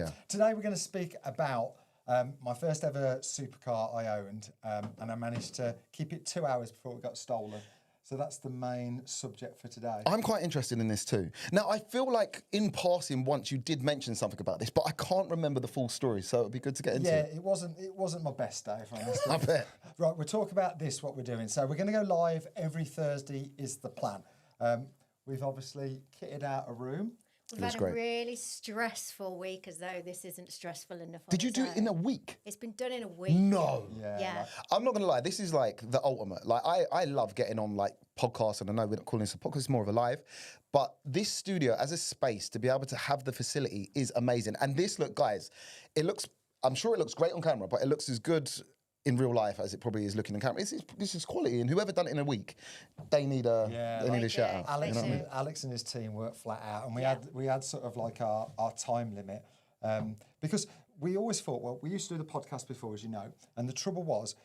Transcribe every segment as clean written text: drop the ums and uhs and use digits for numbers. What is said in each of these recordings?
But today we're going to speak about my first ever supercar I owned, and I managed to keep it 2 hours before it got stolen. So that's the main subject for today. I'm quite interested in this too. Now, I feel like in passing once you did mention something about this, but I can't remember the full story, so it'd be good to get into. Yeah, it wasn't my best day, if I'm honest. I bet. Right, we'll talk about this, what we're doing. So we're going to go live every Thursday is the plan. We've obviously kitted out a room. We've had a really stressful week, as though this isn't stressful enough. Did you do it in a week? It's been done in a week. No. Yeah. Like, I'm not going to lie, this is like the ultimate. Like, I love getting on like podcasts, and I know we're not calling this a podcast, it's more of a live. But this studio as a space to be able to have the facility is amazing. And this, look, guys, I'm sure it looks great on camera, but it looks as good in real life as it probably is looking on camera. This is quality, and whoever done it in a week, they need a shout out. Alex and his team worked flat out, and we had sort of like our time limit, because we always thought, well, we used to do the podcast before, as you know, and the trouble was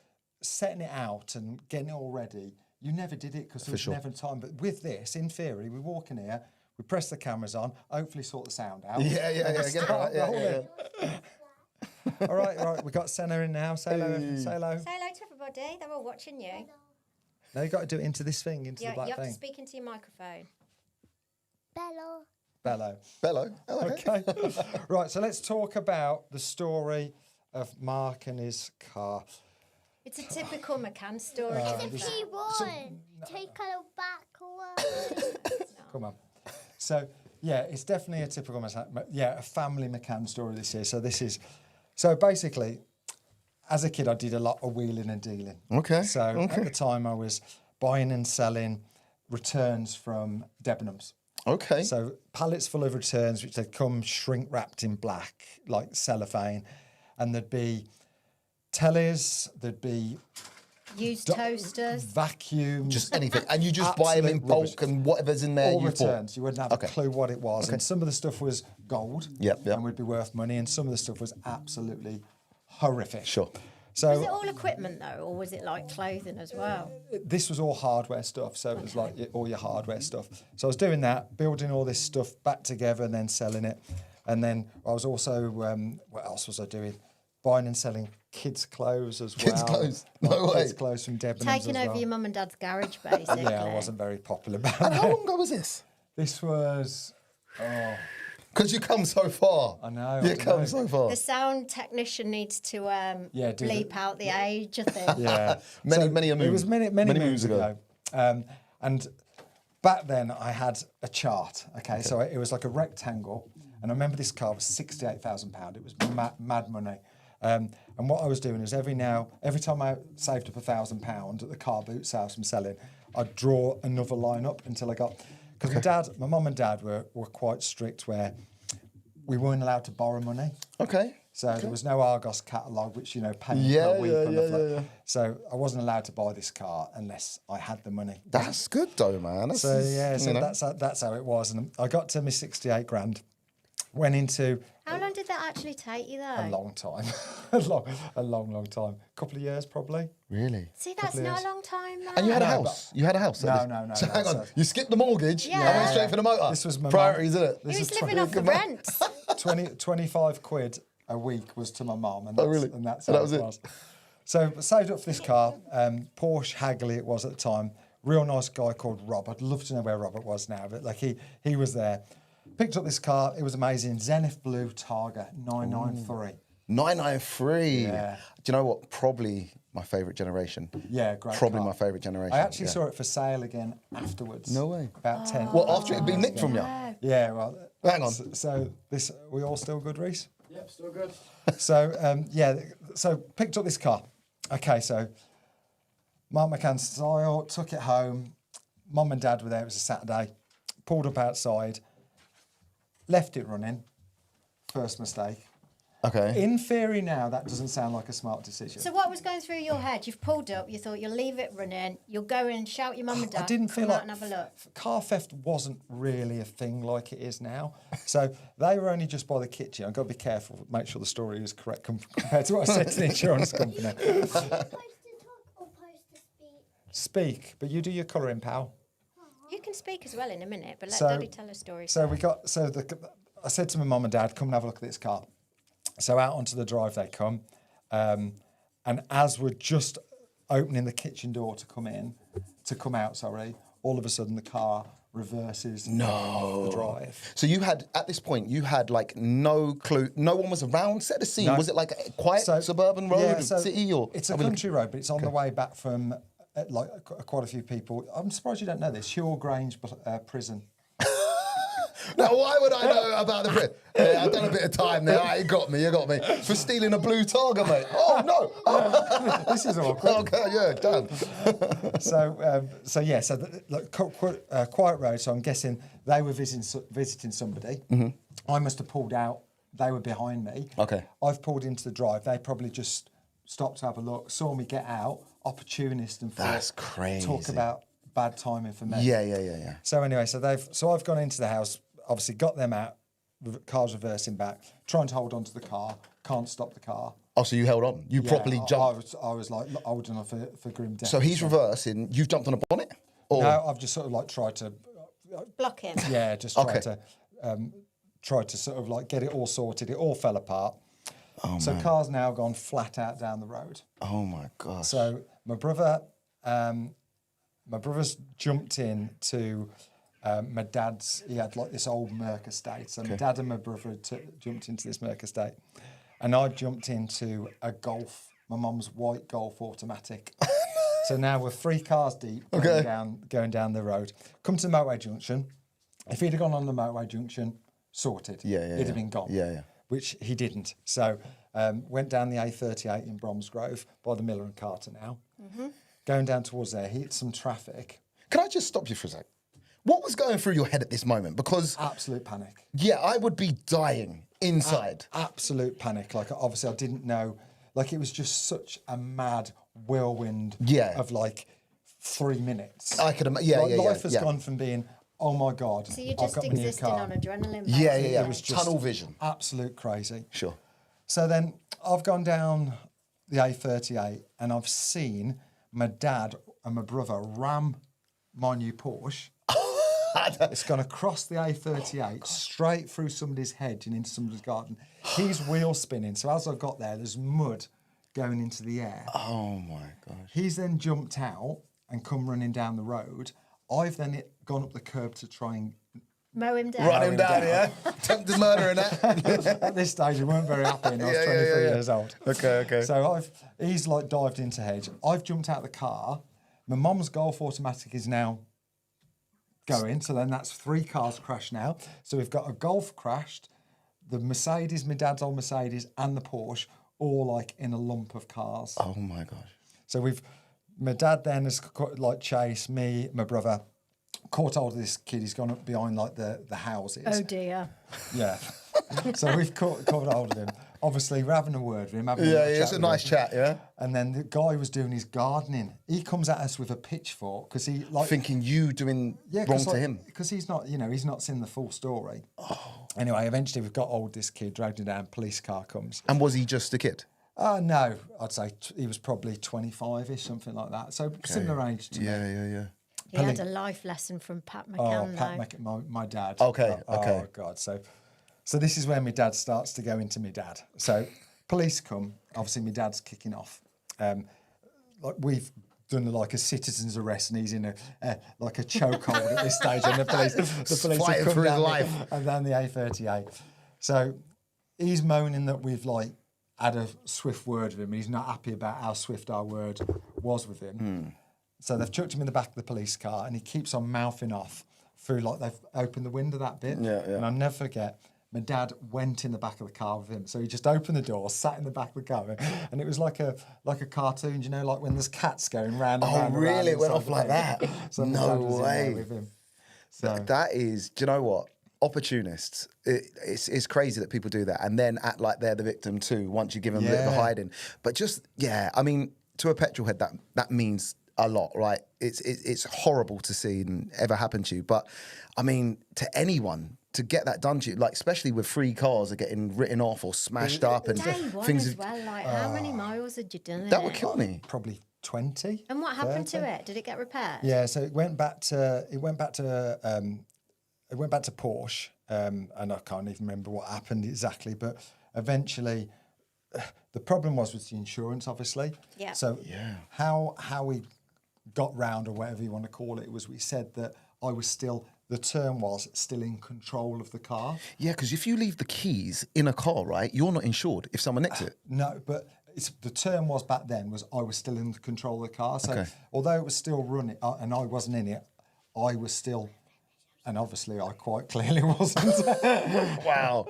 setting it out and getting it all ready. You never did it because there was never time. But with this, in theory, we walk in here, we press the cameras on, hopefully sort the sound out. Yeah, get it right. Yeah. All right. We've got Senna in now. Say hello. Say hello to everybody. They're all watching you. Now you've got to do it into this thing, into the black you have thing. to speak into your microphone. Bello. Okay. Right, so let's talk about the story of Mark and his car. It's a typical McCann story. It's a P1. Take a back away. Come on. So, yeah, it's definitely a typical, a family McCann story this year. So basically, as a kid, I did a lot of wheeling and dealing. Okay. So at the time, I was buying and selling returns from Debenhams. Okay. So pallets full of returns, which they'd come shrink wrapped in black, like cellophane, and there'd be tellies, there'd be used toasters, vacuums, just anything, and you just buy them in bulk rubbish. And whatever's in there. All you returns. You wouldn't have a clue what it was, Okay. and some of the stuff was gold, Yep. and would be worth money, and some of the stuff was absolutely horrific. Sure. So was it all equipment though, or was it like clothing as well? this was all hardware stuff, so it was like all your hardware stuff. So I was doing that, building all this stuff back together and then selling it. And then I was also, what else was I doing? Buying and selling kids' clothes as well. Kids' clothes? No way. Kids' clothes from Debenhams Taking as over well. your mum and dad's garage, basically. Yeah, I wasn't very popular about And that. how long ago was this? This was, Because you come so far. I know. You come so far. The sound technician needs to bleep out the age, I think. yeah. Many a moon. It was many moons ago. And back then I had a chart, okay? So it was like a rectangle, and I remember this car was £68,000. It was mad money. And what I was doing is every time I saved up £1,000 at the car boot sales from selling, I'd draw another line up until I got, because my mum and dad were quite strict where we weren't allowed to borrow money. Okay. So there was no Argos catalogue, which, paying per week on the floor. So I wasn't allowed to buy this car unless I had the money. That's good though, man. That's how it was. And I got to my 68 grand, went into... How long did that actually take you, though? A long time. a long time. Couple of years, probably. Really? See, that's not a long time, man. And you had a No, house? You had a house? No. So hang on, you skipped the mortgage, Yeah. and went straight for the motor. This was my priorities, isn't it? He was living off the rent. 25 quid a week was to my mum. And really? And that's And how that it was. So I saved up for this car. Porsche Hagley it was at the time. Real nice guy called Rob. I'd love to know where Robert was now, but he was there. Picked up this car. It was amazing. Zenith Blue Targa 993. 993. Yeah. Do you know what? Probably my favourite generation. Yeah, great Probably car. my favourite generation. I actually saw it for sale again afterwards. No way. About 10. Well, after it had been nicked from you? Yeah, well. Hang on. So we all still good, Reese? Yep, still good. So picked up this car. Okay, so Mark McCann style, took it home. Mum and Dad were there. It was a Saturday. Pulled up outside. Left it running. First mistake. Okay. In theory now, that doesn't sound like a smart decision. So what was going through your head? You've pulled up, you thought you'll leave it running, you'll go and shout your mum and dad, I didn't feel come like out and have a look. car theft wasn't really a thing like it is now. So they were only just by the kitchen. I've got to be careful, make sure the story is correct compared to what I said to the insurance company. Supposed to talk or supposed to speak? Speak, but you do your colouring, pal. You can speak as well in a minute, but let So- Daddy tell a story. So I said to my mum and dad, come and have a look at this car. So out onto the drive they come. And as we're just opening the kitchen door to come out, all of a sudden the car reverses the drive. So you had, at this point, like no clue, no one was around, set the scene. No. Was it like a quiet suburban road, city, or? It's a country road, but it's on the way back from quite a few people. I'm surprised you don't know this. Hewell Grange prison. Now, why would I know about the prison? Yeah, I've done a bit of time there. You got me. For stealing a blue Targa, mate. Oh, no. Oh. This is awkward. Okay, yeah, done. Quiet road. So I'm guessing they were visiting somebody. Mm-hmm. I must have pulled out. They were behind me. Okay. I've pulled into the drive. They probably just stopped to have a look, saw me get out, opportunist, and That's crazy. Talk about bad timing for me. Yeah. So anyway, so I've gone into the house, obviously got them out, car's reversing back, trying to hold on to the car, can't stop the car. Oh, so you held on? You properly jumped? I was like holding on for grim death. So he's reversing, you've jumped on a bonnet? Or? No, I've just sort of like tried to... Block him. Yeah, just tried to sort of like get it all sorted. It all fell apart. Oh, so man. car's now gone flat out down the road. Oh, my gosh. So my brother's jumped in to my dad's. He had like this old Merc estate. So my dad and my brother jumped into this Merc estate, and I jumped into a Golf, my mum's white Golf automatic. So now we're 3 cars deep going down the road. Come to the motorway junction. If he'd have gone on the motorway junction, sorted. He'd have been gone. Yeah. Which he didn't. So went down the A38 in Bromsgrove by the Miller and Carter now. Mm-hmm. Going down towards there, hit some traffic. Can I just stop you for a sec? What was going through your head at this moment? Because... Absolute panic. Yeah, I would be dying inside. Absolute panic. Like, obviously, I didn't know. Like, it was just such a mad whirlwind of, like, 3 minutes. I could imagine. Life has gone from being... Oh my God! So you're just existing on adrenaline. Yeah. It was just tunnel vision. Absolute crazy. Sure. So then I've gone down the A38 and I've seen my dad and my brother ram my new Porsche. It's gone across the A38, straight through somebody's hedge and into somebody's garden. He's wheel spinning. So as I got there, there's mud going into the air. Oh my gosh. He's then jumped out and come running down the road. I've then gone up the curb to try and mow him down. Run him down, yeah? Attempted murder and that. At this stage, we weren't very happy, and I was 23 years old. Okay. So he's like dived into hedge. I've jumped out of the car. My mum's Golf automatic is now going. So then that's 3 cars crashed now. So we've got a Golf crashed, the Mercedes, my dad's old Mercedes, and the Porsche, all like in a lump of cars. Oh my gosh. So my dad then has like chased me, my brother, caught hold of this kid. He's gone up behind like the houses. Oh dear. Yeah. So we've caught hold of him. Obviously, we're having a word with him. It's a nice chat, yeah? And then the guy was doing his gardening. He comes at us with a pitchfork because he like thinking you doing wrong to him. Because he's not, he's not seen the full story. Oh. Anyway, eventually we've got hold of this kid, dragged him down. Police car comes. And was he just a kid? No, I'd say he was probably 25-ish, something like that. So similar age to me. Yeah. He had a life lesson from Pat McCann. My dad. Okay. Oh God. So this is where my dad starts to go into my dad. So police come. Obviously, my dad's kicking off. Like we've done like a citizen's arrest, and he's in a chokehold at this stage, and the police fighting have come for his down life. and down the A38. So he's moaning that we've like had a swift word with him. He's not happy about how swift our word was with him. So they've chucked him in the back of the police car, and he keeps on mouthing off through like they've opened the window that bit. Yeah. And I'll never forget. My dad went in the back of the car with him, so he just opened the door, sat in the back of the car, and it was like a cartoon, like when there's cats going round and round. Oh, really? It went inside off the like thing. that? So my No dad was in there way. with him. So That is, do you know what? Opportunists. It's crazy that people do that, and then act like they're the victim too. Once you give them a bit of a hiding, but just I mean, to a petrol head, that means a lot, right? It's horrible to see and ever happen to you, but I mean, to anyone to get that done to you, like especially with 3 cars are getting written off or smashed up and Day one things. as well. Like, how many miles had you done? That would kill me. probably 20. And what happened 30. to it? Did it get repaired? Yeah, so it went back to Porsche, and I can't even remember what happened exactly. But eventually, the problem was with the insurance, obviously. Yeah. So how we got round, or whatever you want to call it, was we said that I was still, the term was still in control of the car. Yeah, because if you leave the keys in a car, right, you're not insured if someone nicks it. No, but the term was back then was I was still in control of the car. So Okay. although it was still running and I wasn't in it, I was still, and obviously I quite clearly wasn't. Wow.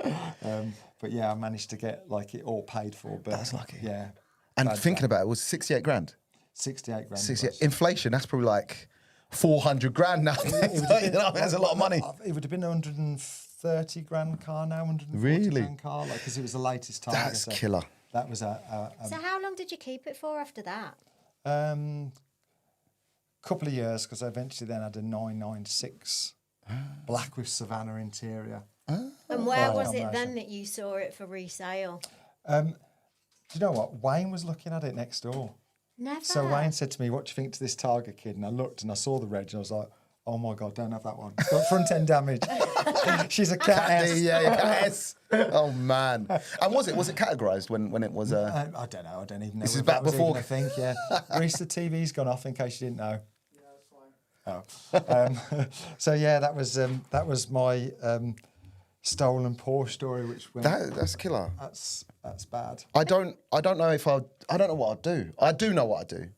But yeah, I managed to get like it all paid for. But That's lucky. Yeah. And thinking about it, it was 68 grand. 68 grand. 68. Inflation, that's probably like 400 grand now. That's a lot of money. It would have been a 130 grand car now, 140 Really? grand car, like, because it was the latest Tiger. That's so killer. That was So how long did you keep it for after that? couple of years, because I eventually then had a 996 black with Savannah interior. And where was it amazing. then that you saw it for resale? Do you know what? Wayne was looking at it next door. Never. So Wayne said to me, "What do you think to this Targa, kid?" And I looked and I saw the reg and I was like, "Oh my God, don't have that one. It's got front end damage." She's a cat S. Yeah, cat S. Oh man. And was it categorised when it was? I don't know. I don't even know. This is whether back that was before- even a thing. Yeah. Reese, the TV's gone off in case you didn't know. Oh. So yeah, that was my stolen Porsche story, which went. That's killer. That's bad. I don't know if I don't know what I'd do. I do know what I'd do,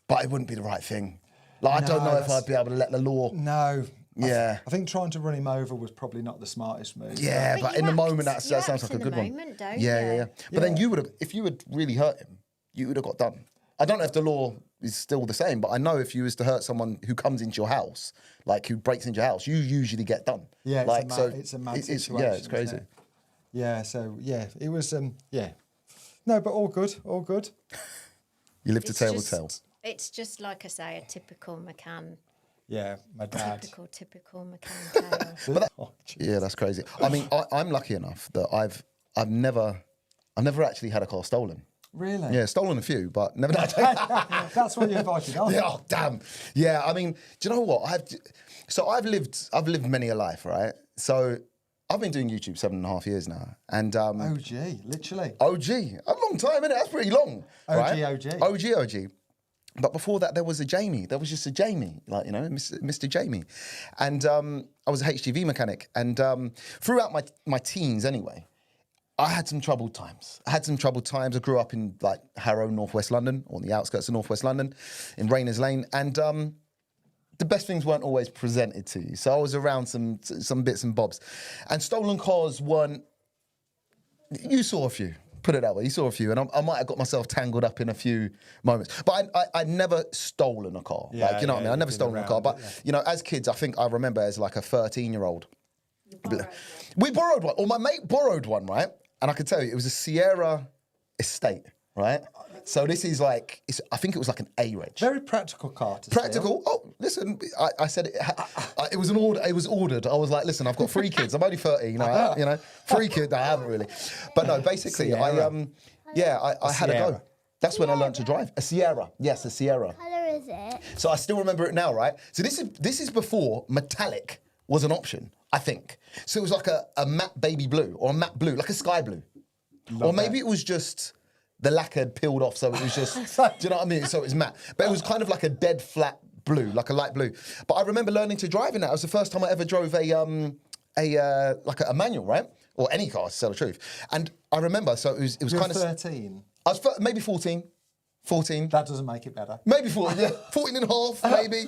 but it wouldn't be the right thing. Like I don't No, know if that's- I'd be able to let the law. No. Yeah. I think trying to run him over was probably not the smartest move. Yeah, but you in the act- moment that you sounds act like in a good the one. moment, don't Yeah. you? But then you would have, if you had really hurt him, you would have got done. I don't know if the law is still the same, but I know if you was to hurt someone who comes into your house, like who breaks into your house, you usually get done. Yeah, it's like a mad situation. Yeah, it's isn't crazy. it? Yeah, so yeah, it was yeah. No, but all good, all good. You live to It's tell the just- tale. It's just like I say, a typical McCann. Yeah, my dad. Typical McCann tale. Oh, gee. Yeah, that's crazy. I mean, I'm lucky enough that I've never actually had a car stolen. Really? Yeah, stolen a few, but never. That's what you invited on. Yeah, oh, damn. Yeah, I mean, do you know what? I've lived many a life, right? So I've been doing YouTube 7.5 years now, and OG, literally. OG, a long time, innit? That's pretty long. right? OG. But before that, there was a Jamie. There was just a Jamie, like, you know, Mr. Jamie. And I was a HGV mechanic. And throughout my teens anyway, I had some troubled times. I grew up in like Harrow, Northwest London, or on the outskirts of Northwest London, in Rayners Lane. And the best things weren't always presented to you. So I was around some bits and bobs. And stolen cars weren't... You saw a few. Put it that way, you saw a few, and I might have got myself tangled up in a few moments. But I'd never stolen a car. Yeah, like, you know what I mean? I you've never been stolen a car. around But, it, yeah. you know, as kids, I think I remember as like a 13-year-old. You borrowed We borrowed one, or my mate borrowed one, right? And I can tell you, it was a Sierra Estate, right? So this is like, I think it was like an A-reg. Very practical car to steal. Practical. Oh, listen, I said it was an order. It was ordered. I was like, listen, I've got 3 kids. I'm only 30, you know, 3 kids. I haven't really, but no. Basically, Sierra. I had a Sierra. go. That's when I learned to drive. A Sierra, yes, a Sierra. What colour is it? So I still remember it now, right? So this is before metallic was an option, I think. So it was like a matte baby blue or a matte blue, like a sky blue, or maybe it was just. The lacquer had peeled off, so it was just, do you know what I mean? So it was matte. But it was kind of like a dead flat blue, like a light blue. But I remember learning to drive in that. It was the first time I ever drove a manual, right? Or any car, to tell the truth. And I remember, so it was You're kind of... 13. I was maybe 14. That doesn't make it better. Maybe 14, yeah. 14 and a half, maybe.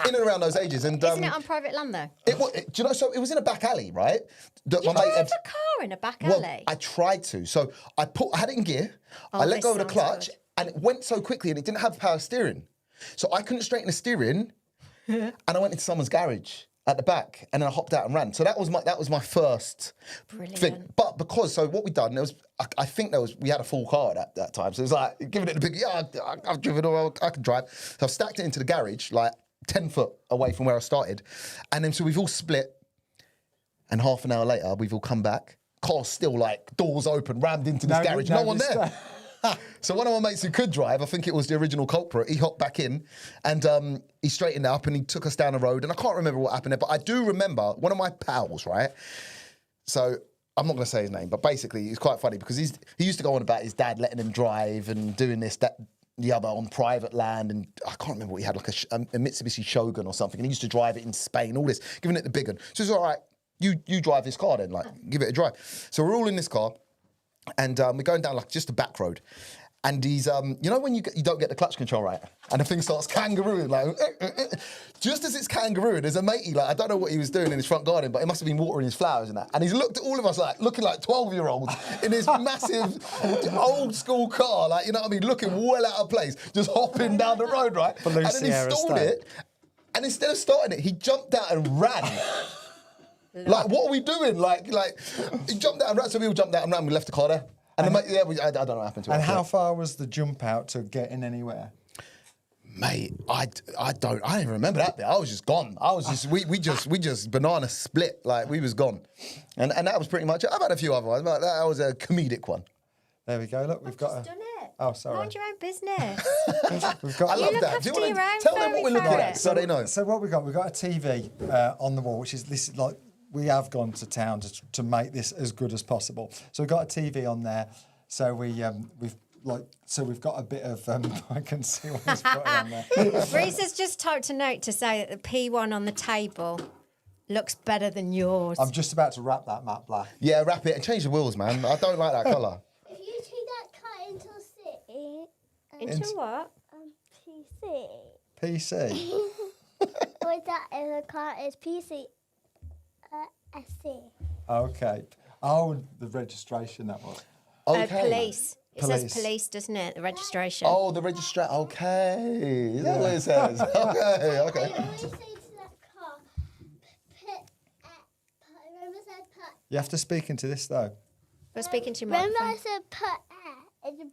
In and around those ages. And Isn't it on private land though? do you know, so it was in a back alley, right? That You my mate drove had- a car in a back Well, alley? I tried to. So I had it in gear. Oh, I let this go of the sounds clutch, good. and it went so quickly, and it didn't have power steering. So I couldn't straighten the steering, and I went into someone's garage at the back, and then I hopped out and ran. So that was my first thing. Brilliant. But because what we'd done, I think we had a full car at that time. So it was like giving it a big I've driven or I can drive. So I've stacked it into the garage like 10 foot away from where I started, and then so we've all split. And half an hour later, we've all come back. Car's still like doors open, rammed into this garage. No one there. So one of my mates who could drive, I think it was the original culprit, he hopped back in and he straightened it up and he took us down the road. And I can't remember what happened there, but I do remember one of my pals, right? So I'm not going to say his name, but basically it's quite funny because he used to go on about his dad letting him drive and doing this, that, the other on private land, and I can't remember what he had, like a Mitsubishi Shogun or something, and he used to drive it in Spain, all this, giving it the big one. So he's all right, you drive this car then, like, give it a drive. So we're all in this car, and we're going down like just a back road. And he's, you know when you don't get the clutch control right, and the thing starts kangarooing, like, just as it's kangarooing, there's a matey, like, I don't know what he was doing in his front garden, but he must have been watering his flowers and that. And he's looked at all of us, like, looking like 12-year-olds in this massive, old-school car, like, you know what I mean, looking well out of place, just hopping down the road, right? And then he stalled it, and instead of starting it, he jumped out and ran. Like, what are we doing? Like, he jumped out and ran, so we all jumped out and ran, we left the car there. And I don't know what happened to it. And how far was the jump out to getting anywhere? Mate, I don't even remember that bit. I was just gone. We just banana split, like we was gone. And that was pretty much it. I've had a few other ones, but that was a comedic one. There we go, look, we've got Done it. Oh, sorry. Mind your own business. we've got I love look that. after Do you your own tell them what we're looking fairy at so they know. So what we've got a TV on the wall, which is this, like, we have gone to town to make this as good as possible. So we've got a TV on there. So we've got a bit of I can see what he's putting on there. Reese has just typed a note to say that the P1 on the table looks better than yours. I'm just about to wrap that matte black. Yeah, wrap it and change the wheels, man. I don't like that colour. If you take that car into city, Into what? PC, PC. or that is a car is PC, SC. Okay. Oh, the registration, that was. Okay. Police. It says police, doesn't it? The registration. Oh, the registration. Okay. Is that what it says? Okay, okay. I always say to that car, remember I said put. You have to speak into this, though. We're speaking to your Remember microphone. I said put it's a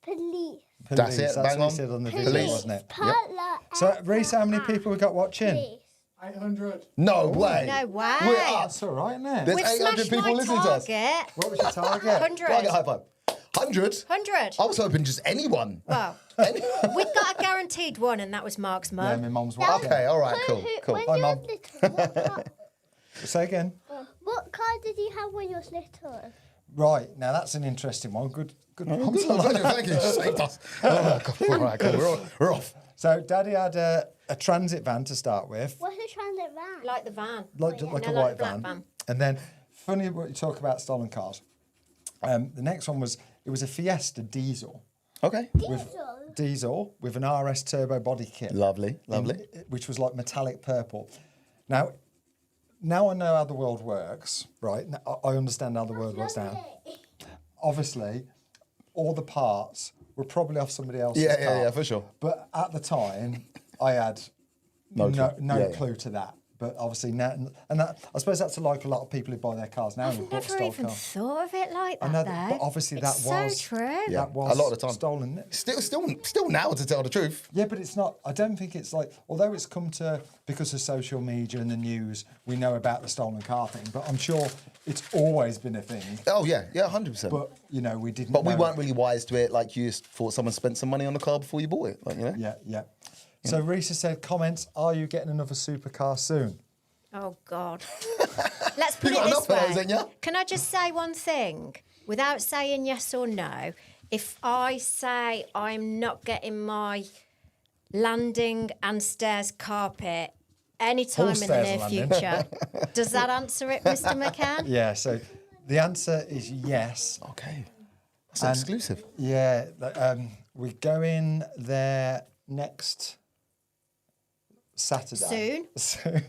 police. That's it, That's bang what on. he said on the Police. video, wasn't it? Yep. So, Reese, how many people we got watching? Police. 800. No way. No way. We're up. That's all right, isn't it? There's We've 800 smashed people my listening to us. target. What was your target? 100. Target high five. 100? 100. I was hoping just anyone. Well, we've got a guaranteed one, and that was Mark's Yeah, mum. my mum's watching. Okay, all right, cool, cool. When Hi, you Mum. was little, Say again. what car did you have when you was little? Right, now that's an interesting one. Good. Thank you. Saved us. Oh, God. All right, cool. We're off. So, Daddy had a transit van to start with, What's a transit van? Like the van. like No, a like white the black van. van. And then, funny what you talk about stolen cars. The next one was a Fiesta diesel. Okay. Diesel. With an RS turbo body kit. Lovely. Which was like metallic purple. Now I know how the world works, right? Now, I understand how the world works now. Obviously, all the parts were probably off somebody else's car. Yeah, for sure. But at the time, I had no clue to that. But obviously now, and that, I suppose that's like a lot of people who buy their cars now. I've never even thought of it like that, I know, though. but obviously It's that was so true. Yeah. That was A lot of the time. stolen. Still now, to tell the truth. Yeah, but it's not. I don't think it's like. Although it's come to because of social media and the news, we know about the stolen car thing. But I'm sure it's always been a thing. Oh, yeah, 100%. But you know, we didn't. But we know weren't it. really wise to it. Like you just thought someone spent some money on the car before you bought it. Like, you know? Yeah. So Risa said, comments: are you getting another supercar soon? Oh, God. Let's put You it got this enough of those, way. ain't ya? Can I just say one thing? Without saying yes or no, if I say I'm not getting my landing and stairs carpet anytime in the stairs near and landing. future, does that answer it, Mr. McCann? Yeah. So the answer is yes. Okay. That's And- exclusive. Yeah. We're going there next Saturday. Soon?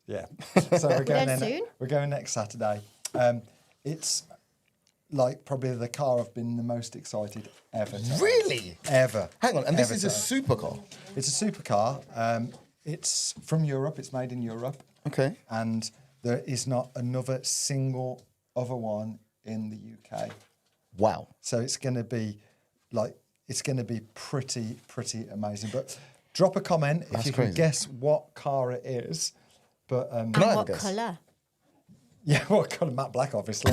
Yeah. So we're going Then there. soon? We're going next Saturday. It's like probably the car I've been the most excited ever. to have. Really? Ever. Hang on, and this Ever is to a have. supercar. It's a supercar. It's from Europe. It's made in Europe. Okay. And there is not another single other one in the UK. Wow. So it's going to be pretty amazing. But drop a comment if That's you crazy. can guess what car it is. But Can I And have a what guess? colour? yeah, what colour? Matte black, obviously.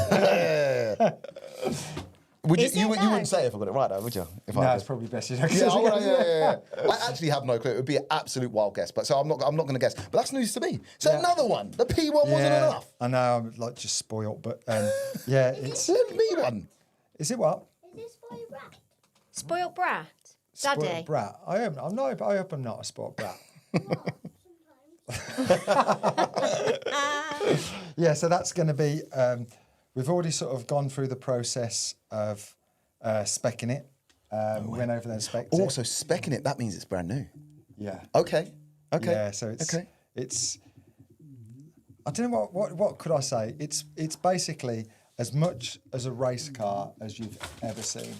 Would you, Is it you though? wouldn't say if I got it right, though, would you? If No, I it's probably best you don't. yeah. I actually have no clue. It would be an absolute wild guess, but so I'm not going to guess. But that's news to me. So another one. The P1 wasn't enough. I know. I'm like just spoiled, but yeah, it's. Send me one. Is it what? Is this for your rat? Spoiled brat. Daddy. Spoiled brat. I hope I'm not. I hope I'm not a spoiled brat. Yeah, so that's going to be. We've already sort of gone through the process of speccing it. We went over there and specced it. Also, specking it, that means it's brand new. Yeah. Okay. Yeah, so it's. I don't know what could I say. It's basically as much as a race car as you've ever seen.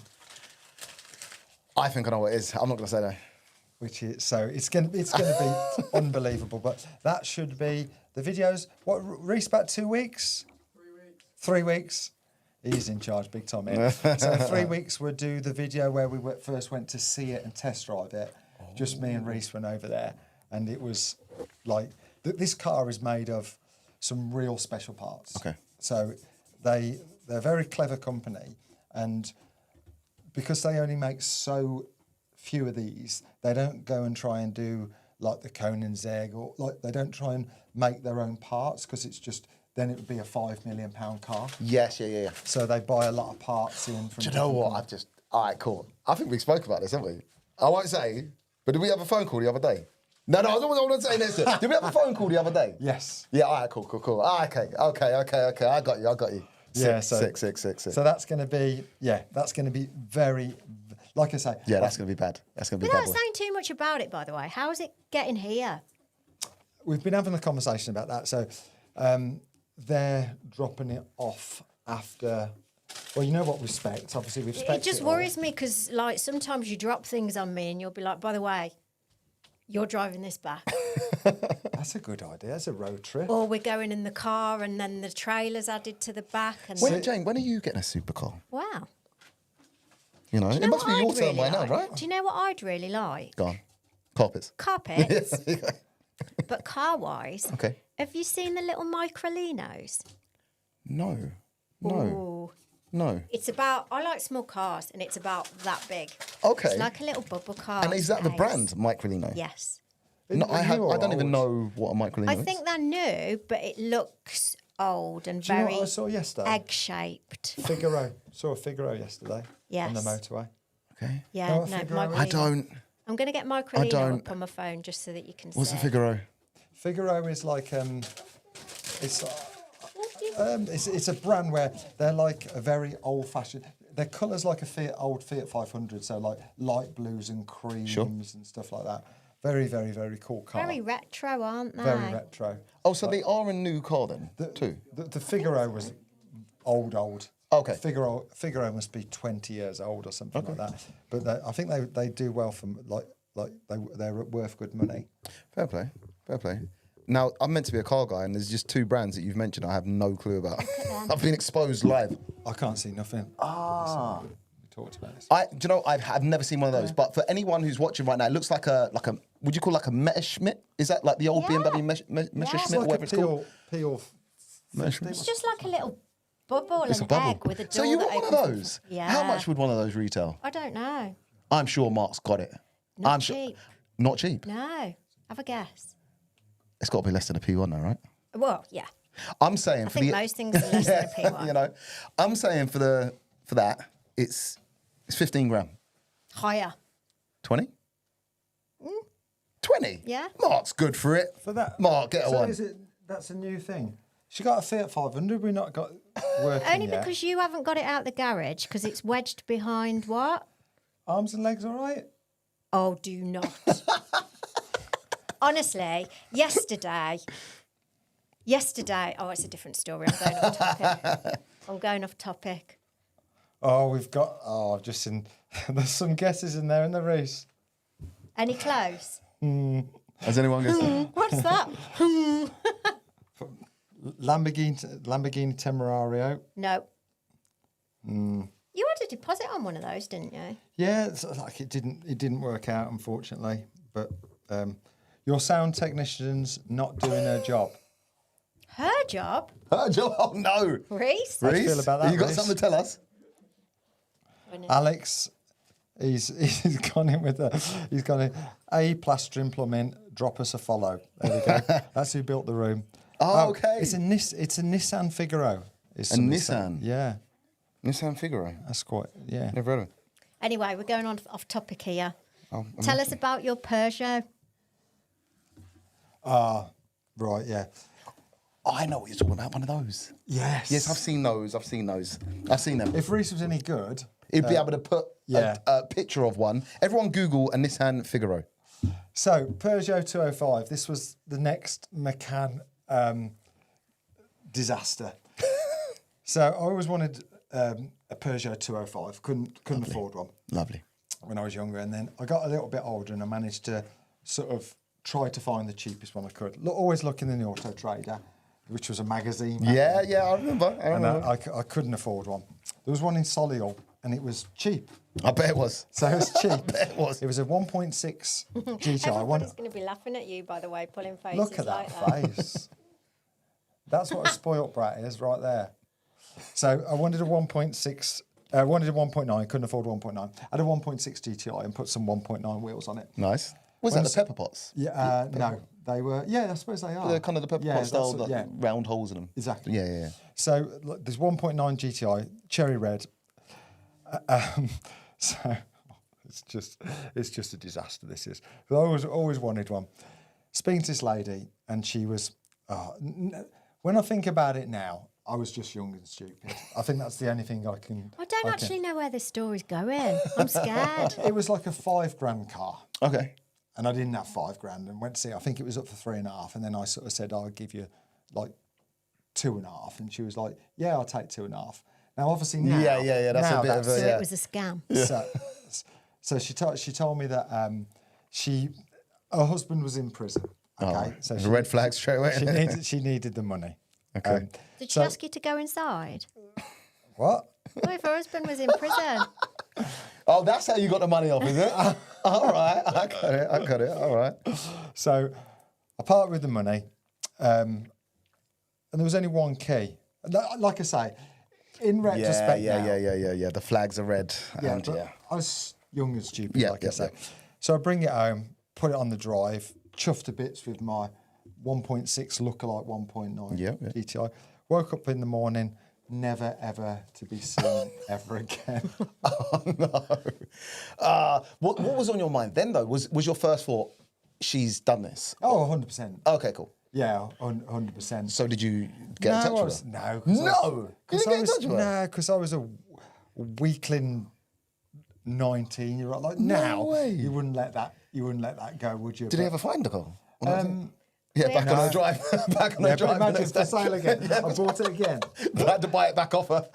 I think I know what it is. I'm not going to say that. Which is so it's going to be unbelievable. But that should be the videos. What, Reese, about 2 weeks? 3 weeks. He's in charge, big time here. So 3 weeks we'll do the video where we first went to see it and test drive it. Just me and Reese went over there, and it was like this car is made of some real special parts. Okay. So they're a very clever company, and because they only make so few of these, they don't go and try and do like the Koenigsegg, or like they don't try and make their own parts, because it's just then it would be a £5 million car. Yes, yeah. So they buy a lot of parts in from. Do you know what? All right, cool. I think we spoke about this, haven't we? I won't say, but did we have a phone call the other day? No, I don't want to say this. Did we have a phone call the other day? Yes. Yeah, all right, cool. Okay. I got you. Yeah, Sick. So that's going to be very, like I say. Yeah, that's going to be bad. That's going to be Without bad. saying too much about it, by the way, how is it getting here? We've been having a conversation about that. So they're dropping it off after. Well, you know what we spec. Obviously, we've spec. It just worries me because, like, sometimes you drop things on me and you'll be like, by the way, you're driving this back. That's a good idea. That's a road trip. Or we're going in the car and then the trailer's added to the back. And Jane, when are you getting a supercar? wow. You know, Do you it know must be what your I'd turn really by now, like? right? Do you know what I'd really like? Go on. Carpets. Carpets. But car-wise, Okay. have you seen the little microlinos? No. Ooh. No. It's about, I like small cars, and it's about that big. Okay. It's like a little bubble car. And is that the case. brand, Microlino? Yes. No, I New or don't even old? know what a Microlino I is. think they're new, but it looks old and Do you know very what I saw yesterday? egg-shaped. Figaro. Saw a Figaro yesterday. Yes. On the motorway. Okay. Yeah, Know what no, Figaro is? Microlino. I don't. I'm going to get I Microlino don't. up on my phone just so that you can What's see. a Figaro? Figaro is like it's a brand where they're like a very old-fashioned. Their colours like a old Fiat 500, so like light blues and creams and stuff like that. Very, very, very cool car. Very retro, aren't they? Very retro. Oh, so they are a new car then, too? The Figaro was old. Okay. Figaro must be 20 years old or something like that. But I think they do well for they're worth good money. Fair play. Now, I'm meant to be a car guy, and there's just two brands that you've mentioned I have no clue about. I've been exposed live. I can't see nothing. We talked about this. Do you know, I've never seen one of those, but for anyone who's watching right now, it looks like a would you call like a Messerschmitt? Is that like the old Yeah. BMW It's Messerschmitt, like or whatever a it's called? Peel. It's just like a little bubble It's a and bubble. egg with a door So you that got one of opens those? Yeah. How much would one of those retail? I don't know. I'm sure Mark's got it. Not I'm cheap. Not cheap. No. Have a guess. It's got to be less than a P1 now, right? Well, yeah. I'm saying I think most things are less than a P1. You know, I'm saying for that it's 15 grand. Higher. 20? 20? Yeah. Mark's good for it. For that. Mark, get a So one. that's a new thing. She got a Fiat 500. We not got working Only yet. because you haven't got it out the garage because it's wedged behind what? Arms and legs, all right. Oh, do not. Honestly, yesterday, oh, it's a different story. I'm going off topic. Oh, I've just seen, there's some guesses in there in the race. Any close? Has anyone guessed? What's that? Lamborghini Temerario. No. You had a deposit on one of those, didn't you? Yeah, it's like it didn't work out, unfortunately. But your sound technician's not doing her job. Her job? Oh no. Reese? How do you feel about that, You got Reese? something to tell us? Alex, he's gone in with a plastering plumbing. Drop us a follow. There we go. That's who built the room. Oh, okay. It's a Nissan Figaro. It's A Nissan? Yeah. Nissan Figaro. That's quite, yeah. Never heard of it. Anyway, we're going on off topic here. Oh, Tell us about your Peugeot. Right, yeah. Oh, I know what you're talking about. One of those. Yes. Yes, I've seen those. I've seen them. If Reese was any good, He'd be able to put yeah. a picture of one. Everyone Google a Nissan Figaro. So, Peugeot 205, this was the next McCann disaster. So, I always wanted a Peugeot 205, couldn't afford one. Lovely. When I was younger, and then I got a little bit older and I managed to sort of try to find the cheapest one I could. Always looking in the Auto Trader, which was a magazine. Yeah, I remember. And I couldn't afford one. There was one in Solihull and it was cheap. I bet it was. So it was cheap. I bet it was. It was a 1.6 GTI. Everybody's going to be laughing at you, by the way, pulling faces Look at like that face. That's what a spoilt brat is right there. So I wanted a 1.6. I wanted a 1.9, couldn't afford 1.9. I had a 1.6 GTI and put some 1.9 wheels on it. Nice. Was that the pepper pots? Yeah, no, they were. Yeah, I suppose they are. They're kind of the pepper pot style, like round holes in them. Exactly. Yeah. So look, there's 1.9 GTI, cherry red. So it's just a disaster. This is. But I always wanted one. Speaking to this lady, and she was. When I think about it now, I was just young and stupid. I think that's the only thing I can. I don't actually know where this story's going. I'm scared. It was like a $5,000 car. Okay. And I didn't have $5,000 and went to see. I think it was up for 3.5, and then I sort of said, "I'll give you like 2.5," and she was like, "Yeah, I'll take 2.5." Now, obviously now, yeah. That's a bit of a. So Yeah. it was a scam. So she told me that her husband was in prison. Okay, so she, red flag straight away. she needed the money. Okay. Did she ask you to go inside? What? What if her husband was in prison? Oh, that's how you got the money off, is it? All right, I got it. All right. So I parted with the money, and there was only one key. Like I say, in retrospect, Yeah. The flags are red. Yeah, and, but I was young and stupid, Yeah, like I yeah, said. yeah. So I bring it home, put it on the drive, chuffed to bits with my 1.6 lookalike 1.9 Yeah. GTI. Woke up in the morning, never ever to be seen ever again. Oh no. What was on your mind then though? Was your first thought, she's done this? Oh, 100%. Okay, cool. Yeah, 100%. So did you get in touch with her? No. No? You didn't get in touch with her? No, because I was a weakling 19-year-old. Like No now, way. you wouldn't let that go, would you? Did he ever find the car? Yeah. Back on the drive. Back on the drive. Imagine it's for sale again. I bought it again. I had to buy it back off her.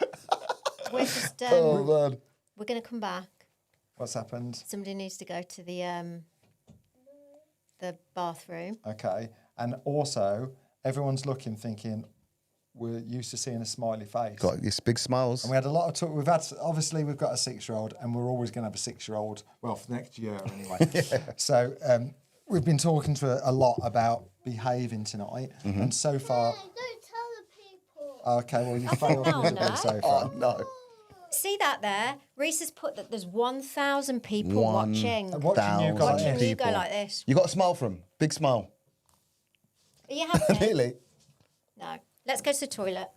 We're just, Oh man. we're going to come back. What's happened? Somebody needs to go to the bathroom. Okay. And also, everyone's looking, thinking, we're used to seeing a smiley face. Got these big smiles. And we had a lot of talk. We've got a 6-year-old, and we're always going to have a 6-year-old. Well, for next year anyway. So we've been talking to her a lot about behaving tonight, and so far. Don't tell the people. Okay, well you failed miserably no. so far. Oh no. See that there? Reese has put that there's 1,000 people watching. Watching you go like Watching this. you go like this. You got a smile from? Big smile. Are you happy? Really? No. Let's go to the toilet.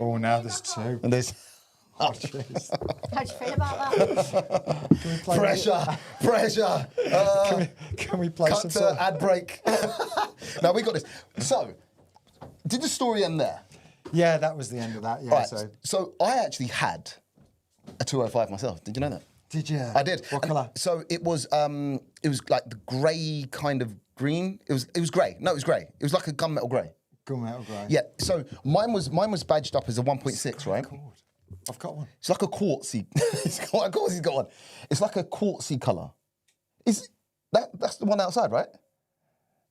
Oh, now there's two. And there's Oh, jeez. How do you feel about that? Can we play pressure. Can we play Cut some to sort of- ad break. Now we got this. So, did the story end there? Yeah, that was the end of that. Yeah. Right. So So I actually had a 205 myself. Did you know that? did you? I did. What And colour? So it was like the grey kind of green. It was grey. No, it was grey. It was like a gunmetal grey. Gunmetal grey. Yeah. So mine was badged up as a 1.6, right? God, I've got one. It's like a quartzy. Of course he's got one. It's like a quartzy colour. Is that's the one outside, right?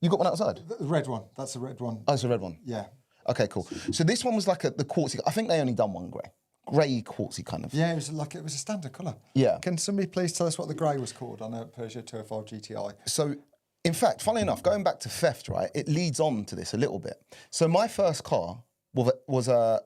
You got one outside? The red one. That's the red one. Oh, it's a red one. Yeah. Okay, cool. So this one was like the quartzy. I think they only done one grey quartzy kind of. Yeah, it was a standard colour. Yeah. Can somebody please tell us what the grey was called on a Peugeot 205 GTI? So, in fact, funnily enough, going back to theft, right, it leads on to this a little bit. So my first car was a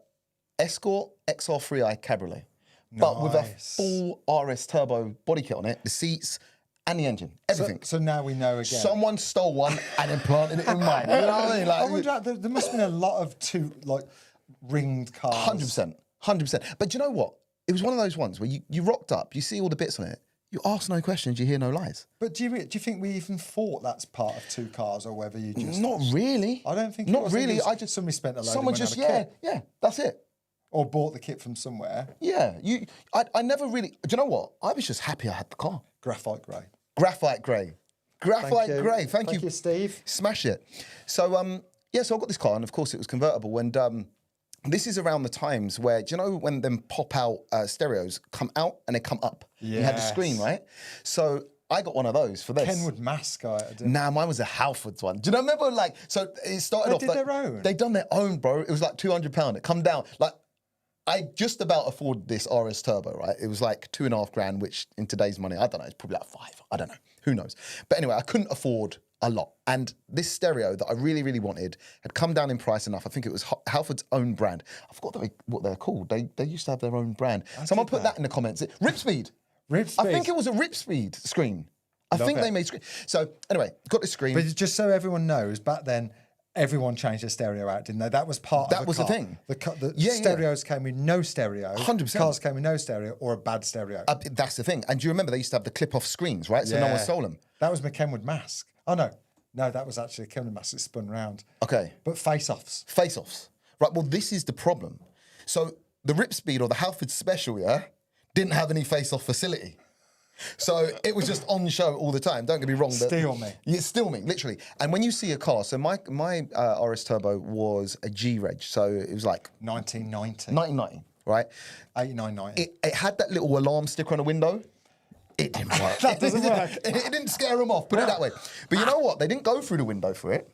Escort XR3i Cabriolet. but with a Nice. full RS Turbo body kit on it, the seats and the engine, everything. So now we know again. Someone stole one and implanted it in mine. You know what I mean? I wonder, there must have been a lot of ringed cars. 100%. But do you know what? It was one of those ones where you rocked up, you see all the bits on it, you ask no questions, you hear no lies. But do you think we even thought that's part of two cars, or whether you just... Not really. I don't think it Not was. really. Somebody spent a load Someone of money just, on a kit. that's it. Or bought the kit from somewhere. Yeah, I never really, do you know what? I was just happy I had the car. Graphite grey. Graphite grey. Graphite grey. Thank you, Steve. Smash it. So, so I got this car, and of course it was convertible, and this is around the times where, do you know when them pop-out stereos come out and they come up? You had the screen, right? So I got one of those for this. Kenwood Mask, I did. Nah, mine was a Halfords one. Do you remember, like, so it started off... They did their own? They done their own, bro. It was like £200. It come down. Like, I just about afford this RS Turbo, right? It was like $2,500, which in today's money, I don't know, it's probably like 5. I don't know. Who knows? But anyway, I couldn't afford a lot. And this stereo that I really, really wanted had come down in price enough. I think it was Halford's own brand. I forgot what they're called. They used to have their own brand. Someone put that in the comments. Ripspeed. Ripspeed. I think it was a Ripspeed screen. I think they made screen. So anyway, got the screen. But just so everyone knows, back then, everyone changed their stereo out, didn't they? That was part of That was the thing. The stereos came with no stereo. 100%. Cars came with no stereo or a bad stereo. That's the thing. And do you remember they used to have the clip-off screens, right? So no one stole them. That was McCann Mask. Oh, no. No, that was actually a McCann Mask that spun round. Okay. But face-offs. Face-offs. Right, well, this is the problem. So the Ripspeed or the Halford Special, didn't have any face-off facility. So it was just on show all the time. Don't get me wrong. Steal me. Yeah, steal me, literally. And when you see a car, so my RS Turbo was a G-Reg, so it was like... 1990. 1990, right? 89, 90. It had that little alarm sticker on the window. It didn't work. That doesn't work. It didn't scare them off, put it that way. But you know what? They didn't go through the window for it.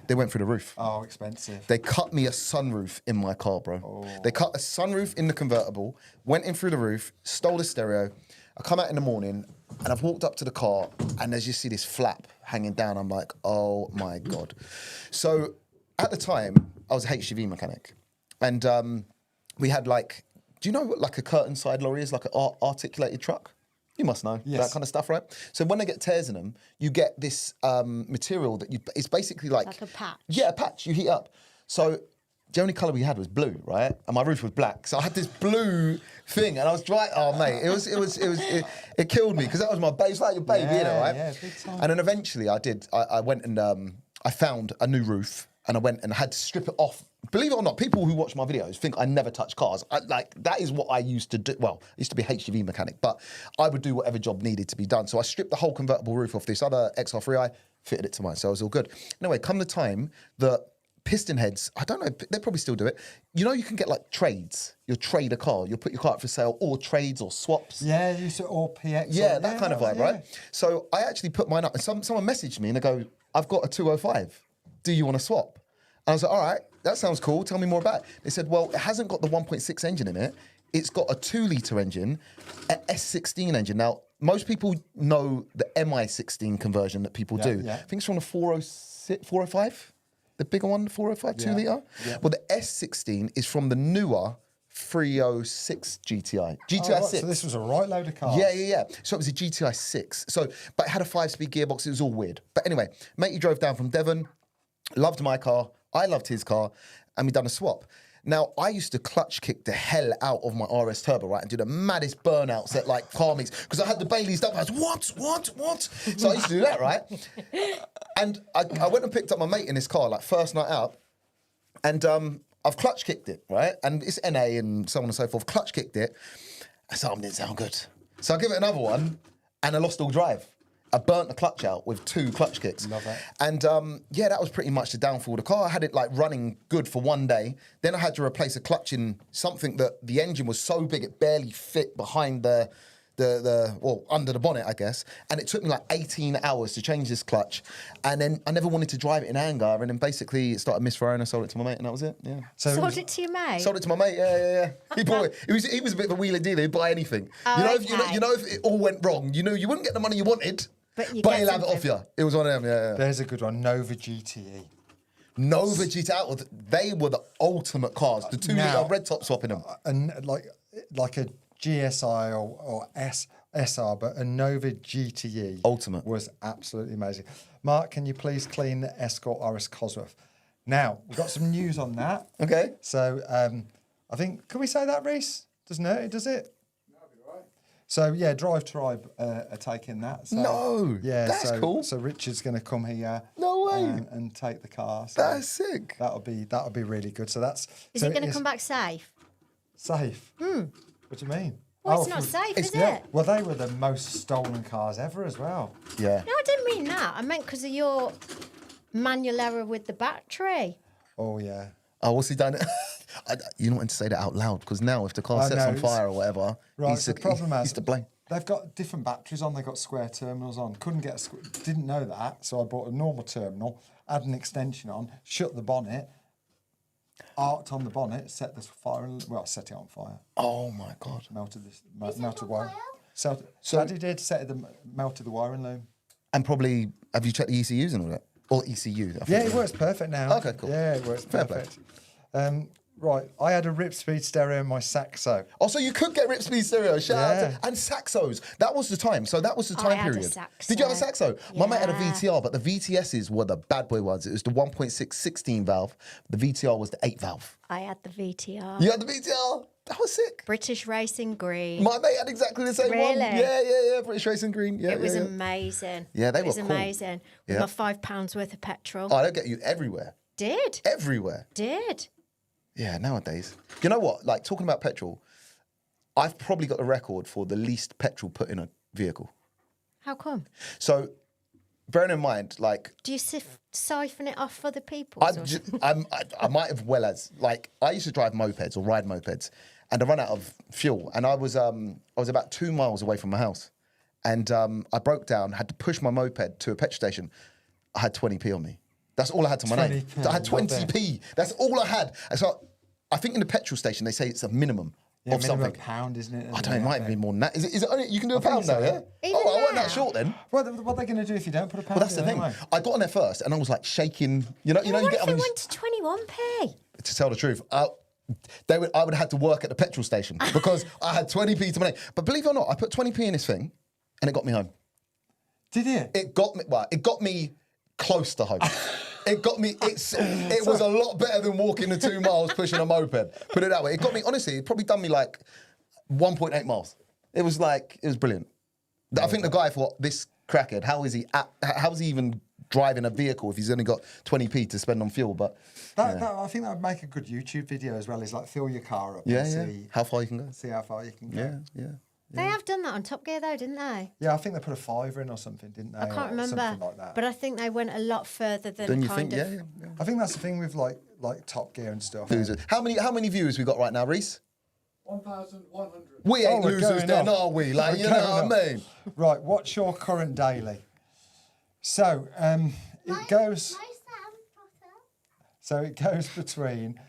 They went through the roof. Oh, expensive. They cut me a sunroof in my car, bro. Oh. They cut a sunroof in the convertible, went in through the roof, stole the stereo. I come out in the morning, and I've walked up to the car, and there's just see this flap hanging down. I'm like, oh my God. So at the time, I was a HGV mechanic. And we had like, do you know what like a curtain side lorry is, like an articulated truck? You must know that kind of stuff, right? So when they get tears in them, you get this material that it's basically like a patch. Yeah, a patch. You heat up. So the only colour we had was blue, right? And my roof was black. So I had this blue thing, and I was driving. Oh mate, it killed me because that was my baby. It's like your baby, you know, right? Yeah, big time. And then eventually I went and I found a new roof, and I went and had to strip it off. Believe it or not, people who watch my videos think I never touch cars. That is what I used to do. Well, I used to be a HGV mechanic, but I would do whatever job needed to be done. So I stripped the whole convertible roof off this other XR3i, fitted it to mine, so it was all good. Anyway, come the time that piston heads, I don't know, they probably still do it. You know, you can get like trades. You'll trade a car. You'll put your car up for sale, or trades or swaps. Yeah, you said or PX. Yeah, that kind of vibe, right? So I actually put mine up, and someone messaged me and they go, I've got a 205. Do you want to swap? And I was like, all right, that sounds cool. Tell me more about it. They said, well, it hasn't got the 1.6 engine in it. It's got a 2-litre engine, an S16 engine. Now, most people know the MI16 conversion that people do. Yeah. I think it's from the 405, the bigger one, the 405 2-litre. Yeah. Well, the S16 is from the newer 306 GTI. GTI Right, 6. so this was a right load of cars. Yeah. So it was a GTI 6. So, but it had a 5-speed gearbox. It was all weird. But anyway, mate, he drove down from Devon, loved my car, I loved his car, and we done a swap. Now, I used to clutch kick the hell out of my RS Turbo, right, and do the maddest burnouts at like car meets, because I had the Baileys up. I was, what? So I used to do that, right? And I went and picked up my mate in his car, like first night out, and I've clutch kicked it, right? And it's NA and so on and so forth. Clutch kicked it, and something didn't sound good. So I give it another one, and I lost all drive. I burnt the clutch out with 2 clutch kicks. Love it. And that was pretty much the downfall of the car. I had it like running good for one day. Then I had to replace a clutch in something that the engine was so big it barely fit behind under the bonnet, I guess. And it took me like 18 hours to change this clutch. And then I never wanted to drive it in anger. And then basically it started misfiring. I sold it to my mate, and that was it. Yeah. Sold it to your mate? Sold it to my mate. Yeah. He bought it. He was a bit of a wheeler dealer. He'd buy anything. Oh, If it all went wrong, you wouldn't get the money you wanted. But He'll have it off you. It was one of them, yeah. There's a good one, Nova GTE. Nova GTI, they were the ultimate cars. The 2-litre red top swap in them. And like a GSI or SR, but a Nova GTE Ultimate. was absolutely amazing. Mark, can you please clean the Escort RS Cosworth? Now, we've got some news on that. Okay. So I think, can we say that, Reese? Does it? That'll be right. So, yeah, Drive Tribe are taking that. So, No, yeah, that's cool. So Richard's going to come here. No way. And take the car. So That's sick. That'll be really good. So that's... Is it going to come back safe? Safe? What do you mean? Well, it's not safe, is it? Well, they were the most stolen cars ever as well. Yeah. No, I didn't mean that. I meant because of your manual error with the battery. Oh, yeah. Oh, what's he done? You don't want to say that out loud because now if the car sets on fire or whatever, Right, he's the problem he's to blame. They've got different batteries on. They've got square terminals on. Couldn't get didn't know that, so I bought a normal terminal, had an extension on, shut the bonnet, arced on the bonnet, set the fire, set it on fire. Oh my God. Melted wire. So Daddy did melted the wiring loom. And probably, have you checked the ECUs and all that? Or ECU? I think Yeah, it works perfect now. Okay, cool. Yeah, it works Fair play. perfect. Right, I had a Rip Speed stereo in my Saxo. Oh, so you could get Rip Speed stereo. Shout out Yeah. to, and Saxos. That was the time. So that was the time I had a period. Saxo. Did you have a Saxo? My mate had a Yeah. VTR, but the VTSs were the bad boy ones. It was the 1.6 16 valve. The VTR was the 8 valve. I had the VTR. You had the VTR? That was sick. British Racing Green. My mate had exactly the same one. Really? Yeah. British Racing Green. Yeah, It was yeah. amazing. Yeah, they it was were cool. amazing. With Yeah. my £5 worth of petrol. Oh, they'll get you everywhere. Did. Everywhere. Yeah, nowadays. You know what? Like, talking about petrol, I've probably got the record for the least petrol put in a vehicle. How come? So, bearing in mind, like, Do you siphon it off for the people? I might have like, I used to drive mopeds or ride mopeds, and I ran out of fuel. And I was about 2 miles away from my house. And I broke down, had to push my moped to a petrol station. I had 20p on me. That's all I had to my name. 20p, I had 20p. That's all I had. And so I think in the petrol station, they say it's a minimum of something. £1, isn't it? I don't know, it might be more than that. Is it only, you can do a pound so, now, yeah? Even I wasn't now? that short then. What are they going to do if you don't put a pound Well, that's the in thing. anyway? I got on there first and I was like shaking. You know, what you if get on it these, went to 21p? to tell the truth. I would have had to work at the petrol station because I had 20p to my name. But believe it or not, I put 20p in this thing and it got me home. Did you? It got me close to home. It got me, it was a lot better than walking the 2 miles pushing a moped. Put it that way. It got me, honestly, it probably done me like 1.8 miles. It was brilliant. I think the guy thought, this crackhead, how is he even driving a vehicle if he's only got 20p to spend on fuel? But I think that would make a good YouTube video as well, is like fill your car up and see how far you can go. See how far you can go. Yeah. They have done that on Top Gear though, didn't they? Yeah, I think they put a fiver in or something, didn't they? I can't remember. Something like that. But I think they went a lot further than Don't you kind think? of... Yeah. I think that's the thing with like Top Gear and stuff. Losers. How many viewers we got right now, Reese? 1,100. We ain't we're losers going then, off. are we? Like, We're you know going what I off. mean? Right, what's your current daily? So it goes. So it goes between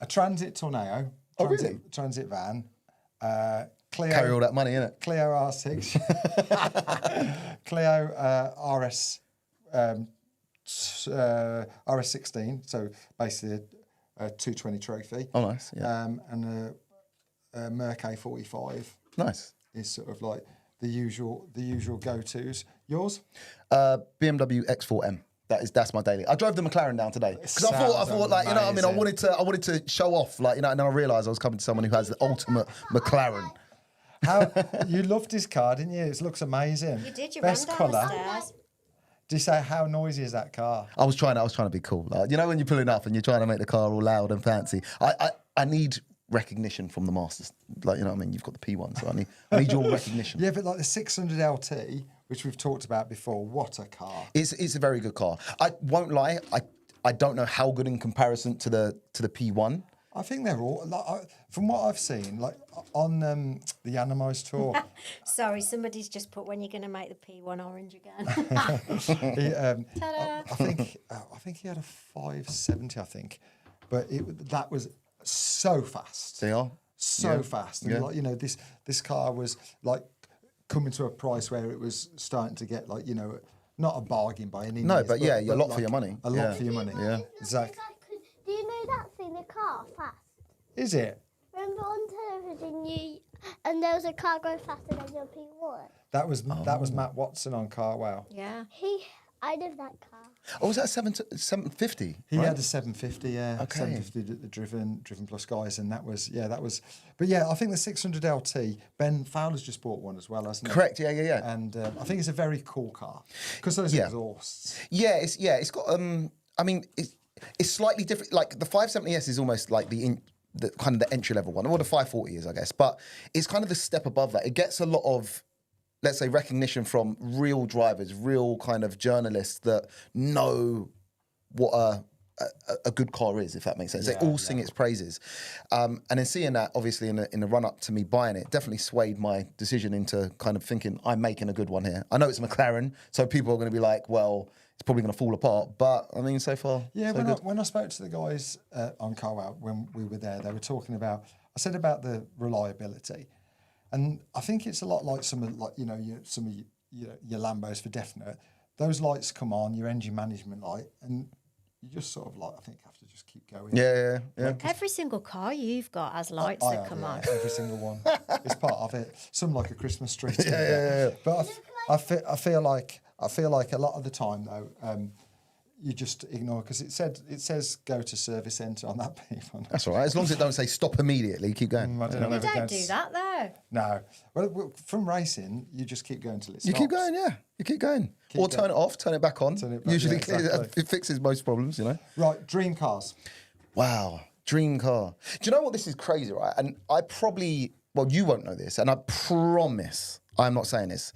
a Transit Tornado, Oh, really? Transit van, Clio, Carry all that money, innit? Clio R6, Clio RS RS16. So basically a 220 trophy. Oh, nice. Yeah. And a Merc A45 Nice. is sort of like the usual go-tos. Yours? BMW X4M. That's my daily. I drove the McLaren down today because I thought like, you know what I mean. I wanted to show off, like, you know, and then I realised I was coming to someone who has the ultimate McLaren. How you loved his car, didn't you? It looks amazing. You did, you Best ran down colour. the stairs. Do you say how noisy is that car? I was trying to be cool. Like, you know when you're pulling up and you're trying to make the car all loud and fancy. I need recognition from the masters. Like, you know what I mean. You've got the P1, so I need your recognition. Yeah, but like the 600 LT, which we've talked about before, what a car! It's a very good car. I won't lie. I don't know how good in comparison to the P1. I think they're all like, from what I've seen, like on the Yanimo's tour. Sorry, somebody's just put when you're going to make the P1 orange again. I think he had a 570. I think, but that was so fast. They are so fast. And Yeah. like, you know, this car was like coming to a price where it was starting to get like, you know, not a bargain by any means. No, but yeah, a lot for like your money. A lot Yeah. for your money. Yeah. Zach, Do you know that's in the car fast? is it? Remember on television, and there was a car going faster than your P1. That was Matt Watson on Carwell. Yeah. I love that car. Oh, was that 750? He right? had a 750, yeah. Okay. 750, the driven plus guys, and that was. But yeah, I think the 600 LT, Ben Fowler's just bought one as well, hasn't he? Correct, yeah. And I think it's a very cool car because those exhausts. Yeah, it's got, I mean, it's slightly different. Like the 570S is almost like the kind of the entry level one, or the 540 is, I guess. But it's kind of the step above that. It gets a lot of, let's say, recognition from real drivers, real kind of journalists that know what a good car is, if that makes sense. They all sing its praises. And then seeing that, obviously, in the run-up to me buying it, definitely swayed my decision into kind of thinking, I'm making a good one here. I know it's a McLaren, so people are going to be like, well, it's probably going to fall apart. But, I mean, so far, Yeah, so good. when I spoke to the guys on Carwell, when we were there, they were talking about, I said about the reliability. And I think it's a lot like some of your Lambos for definite. Those lights come on, your engine management light, and you just sort of like, I think, have to just keep going. Yeah. Every single car you've got has lights that come on. Every single one. It's part of it. Some like a Christmas tree. Yeah. But I feel like a lot of the time though, you just ignore because it says go to service centre on that paper. That's all right. As long as it don't say stop immediately, keep going. I don't know You whether it don't goes- do that though. No. Well, from racing, you just keep going till it You stops. keep going, yeah. You keep going. Or turn it off, turn it back on. Turn it back, Usually yeah, exactly. it fixes most problems, you know. Right, dream cars. Wow, dream car. Do you know what? This is crazy, right? And I probably, well, you won't know this, and I promise I'm not saying this,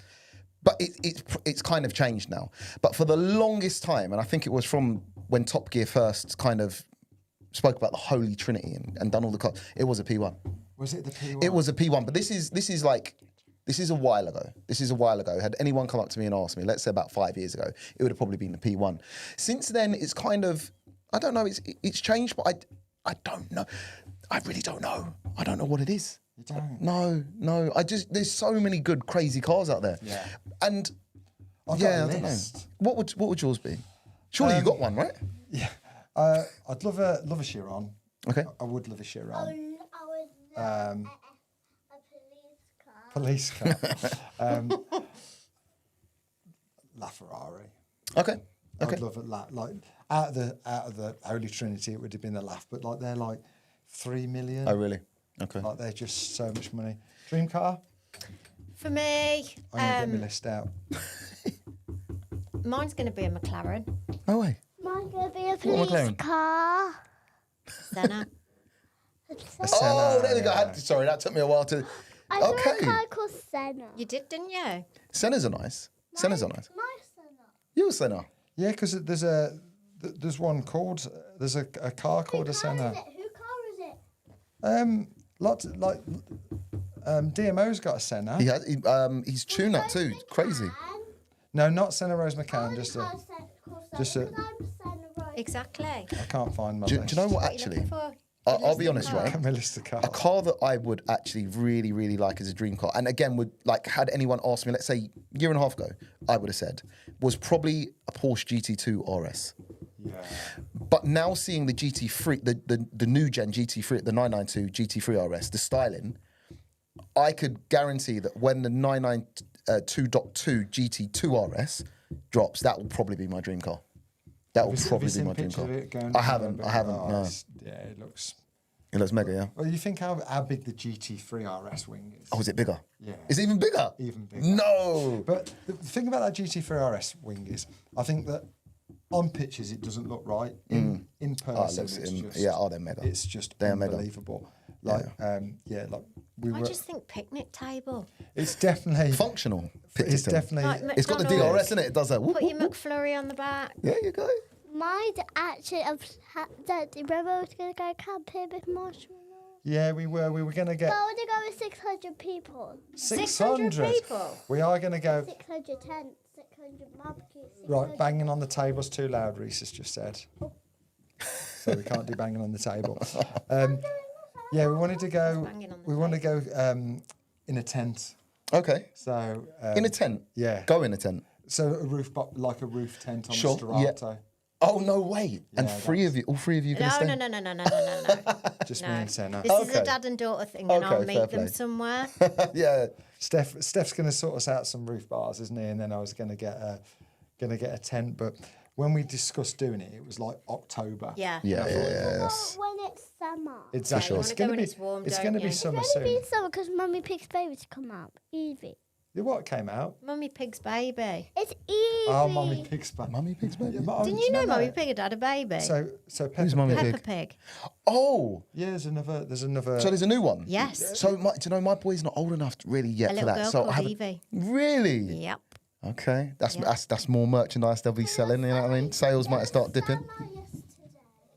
but it's kind of changed now. But for the longest time, and I think it was from when Top Gear first kind of spoke about the Holy Trinity and done all the cars, it was a P1. Was it the P1? It was a P1, but this is a while ago. This is a while ago. Had anyone come up to me and asked me, let's say about 5 years ago, it would have probably been the P1. Since then, it's kind of, I don't know, it's changed, but I don't know. I really don't know. I don't know what it is. You don't? No. There's so many good, crazy cars out there. Yeah. And I've got a I don't know. list. What would yours be? Surely you got one, right? Yeah. I'd love a Chiron. Okay. I would love a Chiron. I would love a police car. Police car. LaFerrari. Okay. I'd love it. Like out of the Holy Trinity, it would have been a laugh. But like they're like 3 million. Oh, really? Okay. Like they're just so much money. Dream car. For me, I'm gonna get my list out. mine's going to be a McLaren. No way. Mine's going to be a What police McLaren? car. Senna. Oh, there we go. Sorry, that took me a while to. I know Okay. a car called Senna. You did, didn't you? Senna's are nice. Senna's are nice. My Senna. You a Senna? Yeah, because there's one called there's a car called a Senna. Who car is it? Lots like DMO's got a Senna. He's tuned that too. It's crazy. No, not Senna Rose McCann. Just a. Exactly. I can't find my Do list. you know what? What are you Actually, looking for? I'll be honest, right? Get my list of cars. A car that I would actually really, really like as a dream car, and again, would like had anyone asked me, let's say a year and a half ago, I would have said was probably a Porsche GT2 RS. Yeah. But now seeing the GT3, the new gen GT3, the 992 GT3 RS, the styling, I could guarantee that when the 992.2 GT2 RS drops, that will probably be my dream car. That will Have you probably be seen my dream pictures car. of it going I haven't. down? No. Yeah, it looks. It looks mega, yeah. Well, you think how big the GT3 RS wing is? Oh, is it bigger? Yeah. Is it even bigger? Even bigger. No. But the thing about that GT3 RS wing is, I think that on pictures it doesn't look right. In person, looks it's in- just yeah, they're mega. It's just They are mega. unbelievable. Like, like we I were. just think picnic table. It's definitely Functional. It's Picture. definitely. Like It's got the McDonald's. DRS in it. It does that. Whoop, Put your whoop, whoop. McFlurry on the back. There you go. Mine's actually Dad, remember I was going to go camping with Marshmallow? Yeah, we were going to get But I want to go with 600 people. 600 people? We are going to go. 600 tents, 600 barbecues. Right, banging on the table's too loud, Reese has just said. So we can't do banging on the table. Yeah, we wanted to go. Banging on the We want to go in a tent. Okay. So In a tent. Yeah. Go in a tent. So a roof, like a roof tent on Sure, a Strato. Oh, no way. And Yeah, all three of you going to No, stay? no. Just me No. and Senna. This is Okay. a dad and daughter thing, and I'll Okay, fair meet them play. somewhere. Yeah. Steph's going to sort us out some roof bars, isn't he? And then I was going to get a tent. But when we discussed doing it, it was like October. Yeah. Yeah, But yes. when it's summer. Exactly. you It's wanna going go to when be. it's warm, It's don't going to you? be It's summer It's only soon. been summer because Mummy Pig's baby to come out. Evie. What came out? Mummy Pig's baby. It's Evie. Oh, Mummy Pig's baby. Mummy Pig's baby? Yeah, but, Didn't do you know Mummy that? Pig had a baby? So Peppa Who's Mummy Pig. Peppa Pig. Oh, Yeah, there's another. so there's a new one? Yes. So, do you know, my boy's not old enough really yet A for little that. girl So I called haven't. Evie. Really? Yep. Okay. That's, Yeah. that's more merchandise they'll be selling, you know what I mean? Sales might start dipping.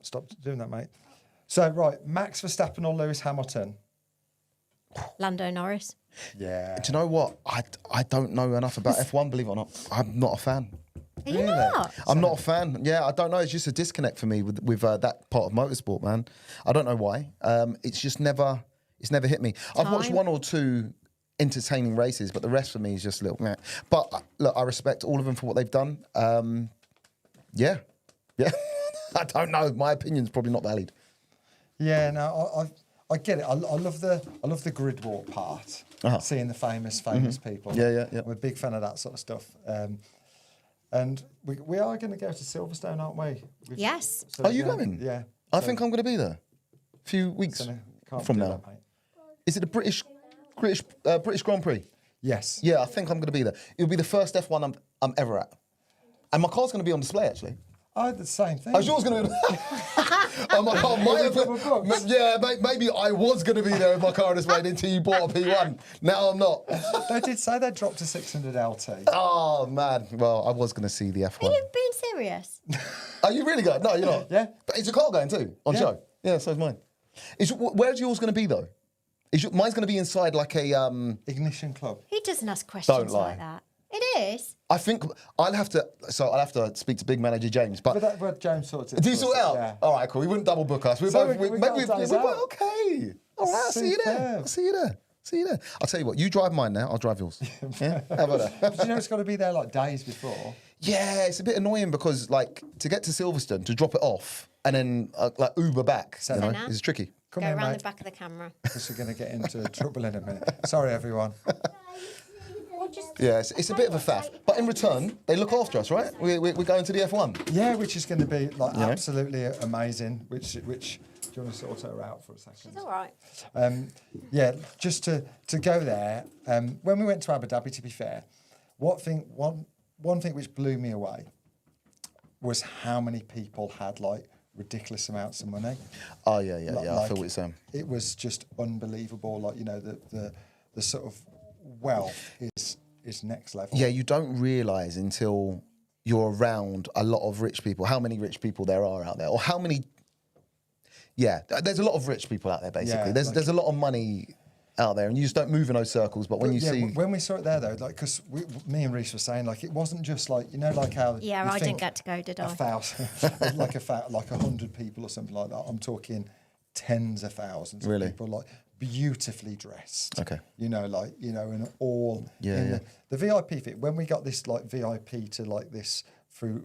Stop doing that, mate. So right, Max Verstappen or Lewis Hamilton? Lando Norris. Yeah. Do you know what? I don't know enough about F1, believe it or not. I'm not a fan. Are you not? I'm not a fan. Yeah, I don't know. It's just a disconnect for me with that part of motorsport, man. I don't know why. It's just never hit me. I've watched Time. one or two entertaining races, but the rest for me is just a little meh. But look, I respect all of them for what they've done. Yeah. I don't know. My opinion's probably not valid. Yeah, no, I get it. I love the grid walk part. Seeing the famous people. Yeah. I'm a big fan of that sort of stuff. And we are going to go to Silverstone, aren't we? Yes. So Are you yeah, going? Yeah. I think I'm going to be there a few weeks So can't from do now. that, mate. Is it the British Grand Prix? Yes. Yeah, I think I'm going to be there. It'll be the first F1 I'm ever at. And my car's going to be on display, actually. I had the same thing. Oh, yours going to be... my car might have... Yeah, maybe I was going to be there with my car displayed until you bought a P1. Now I'm not. They did say they dropped to 600 LT. Oh, man. Well, I was going to see the F1. Are you being serious? Are you really going? No, you're not. Yeah. But is your car going too, on Yeah. show? Yeah, so is mine. Where's yours going to be, though? Mine's going to be inside like a... Ignition Club. He doesn't ask questions Don't lie. like that. It is. I think I'll have to speak to big manager James, But James sorted it. do you for sort it us, out? Yeah. All right, cool. We wouldn't double book us. So we got days out. Okay. All right, I'll see you there. Superb. I'll see you there. See you there. I'll tell you what. You drive mine now. I'll drive yours. Yeah. How about that? But you know it's got to be there like days before. Yeah, it's a bit annoying because like to get to Silverstone to drop it off and then like Uber back, you know, Senna. is tricky. Come Go here, around mate. the back of the camera. Because we're going to get into trouble in a minute. Sorry, everyone. Yeah, it's a bit of a faff. But in return, they look after us, right? We're going to the F1. Yeah, which is going to be like know? absolutely amazing. Which do you want to sort her out for a second? It's all right. Yeah, just to go there. When we went to Abu Dhabi, to be fair, one thing which blew me away was how many people had like ridiculous amounts of money. Oh yeah. I Like, feel what you're saying. It was just unbelievable. Like the sort of wealth is next level. Yeah, you don't realise until you're around a lot of rich people, how many rich people there are out there, or how many. Yeah, there's a lot of rich people out there. Basically, Yeah, there's a lot of money out there, and you just don't move in those circles. But when you see, when we saw it there though, like because me and Reese were saying, like it wasn't just like like how Yeah, you I didn't think get to go, did I? 1,000, like 100 people or something like that. I'm talking tens of thousands Really? of people, like beautifully dressed. Okay. in all Yeah. the VIP fit. When we got this like VIP to like this through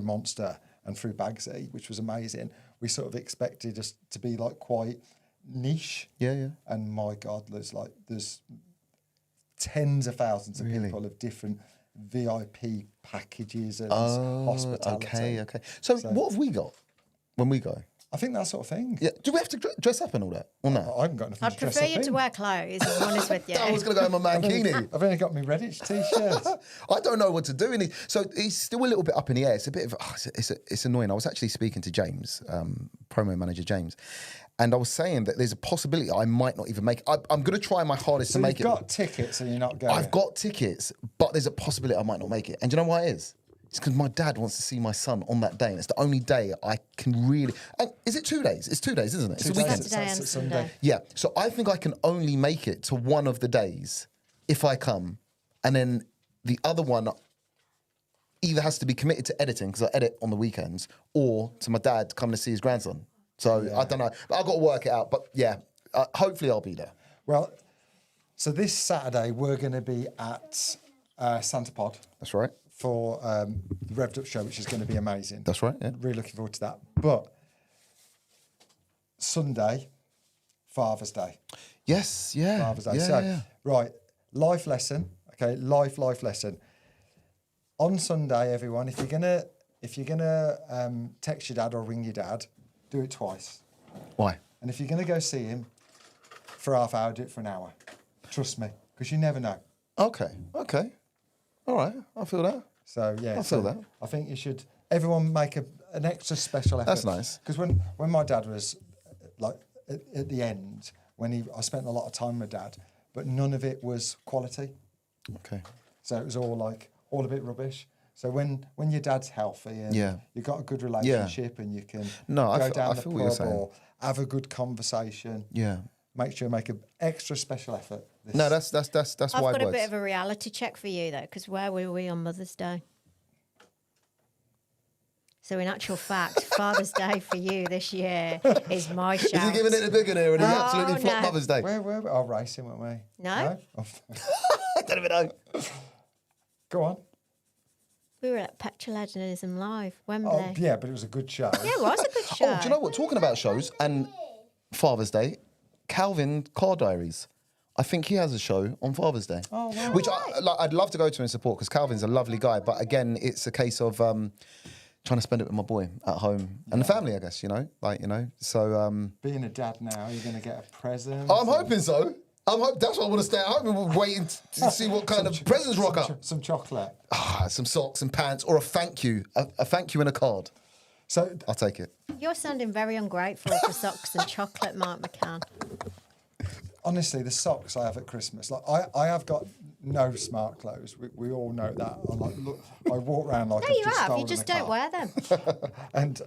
Monster and through Bagsy, which was amazing, we sort of expected us to be like quite niche. Yeah. And my God, there's tens of thousands of people of different VIP packages and hospitality. Okay. So what have we got when we go? I think that sort of thing. Yeah. Do we have to dress up and all that, or no? I haven't got nothing I'd to dress prefer up you to in. wear clothes, if I'm honest with you. I was going to go in my mankini. I've only got my Redditch t-shirt. I don't know what to do. So it's still a little bit up in the air. It's a bit of it's annoying. I was actually speaking to James, promo manager James, and I was saying that there's a possibility I might not even make it. I'm going to try my hardest So to make you've it. got tickets and you're not going. I've got tickets, but there's a possibility I might not make it. And do you know why it is? It's because my dad wants to see my son on that day, and it's the only day I can really. And is it 2 days? It's 2 days, isn't it? It's a weekend. Saturday and Sunday. Yeah. So I think I can only make it to one of the days if I come, and then the other one either has to be committed to editing because I edit on the weekends, or to my dad coming to see his grandson. So I don't know, but I've got to work it out. But yeah, hopefully I'll be there. Well, so this Saturday we're going to be at Santa Pod That's right. for the Revved Up show, which is going to be amazing. That's right, yeah. Really looking forward to that. But Sunday, Father's Day. Yes, yeah. Father's Day. Yeah, So, yeah. right, life lesson. Okay, life lesson. On Sunday, everyone, if you're gonna text your dad or ring your dad, do it twice. Why? And if you're gonna go see him for half hour, do it for an hour. Trust me, because you never know. Okay. All right, I feel that. So yeah, I feel that. I think you should. Everyone make an extra special effort. That's nice. Because when my dad was like at the end, I spent a lot of time with Dad, but none of it was quality. Okay. So it was all a bit rubbish. So when your dad's healthy and you've got a good relationship and you can go down the feel what you're pub saying. or have a good conversation, make sure you make an extra special effort. No, that's I've wide got a words. bit of a reality check for you, though, because where were we on Mother's Day? So in actual fact, Father's Day for you this year is my shout. Is he giving it a big one here and he Oh, absolutely flopped no. Mother's Day? Where were we? Oh, racing, weren't we? No. Oh. I don't even know. Go on. We were at Petrolagenism Live, Wembley. Oh, yeah, but it was a good show. Yeah, it was a good show. Oh, do you know what? Talking about shows and Father's Day, Calvin Car Diaries. I think he has a show on Father's Day. Oh, wow. Which I'd love to go to and support because Calvin's a lovely guy. But again, it's a case of trying to spend it with my boy at home and the family, I guess, So Being a dad now, you're going to get a present. I'm hoping so. That's why I want to stay at home and we're waiting to see what kind of presents rock up. Some chocolate. Some socks and pants or a thank you. A thank you and a card. So I'll take it. You're sounding very ungrateful for socks and chocolate, Mark McCann. honestly, the socks I have at Christmas, like I have got no smart clothes. We all know that. I walk around like No, I've you just have. stolen You just a car. don't wear them. And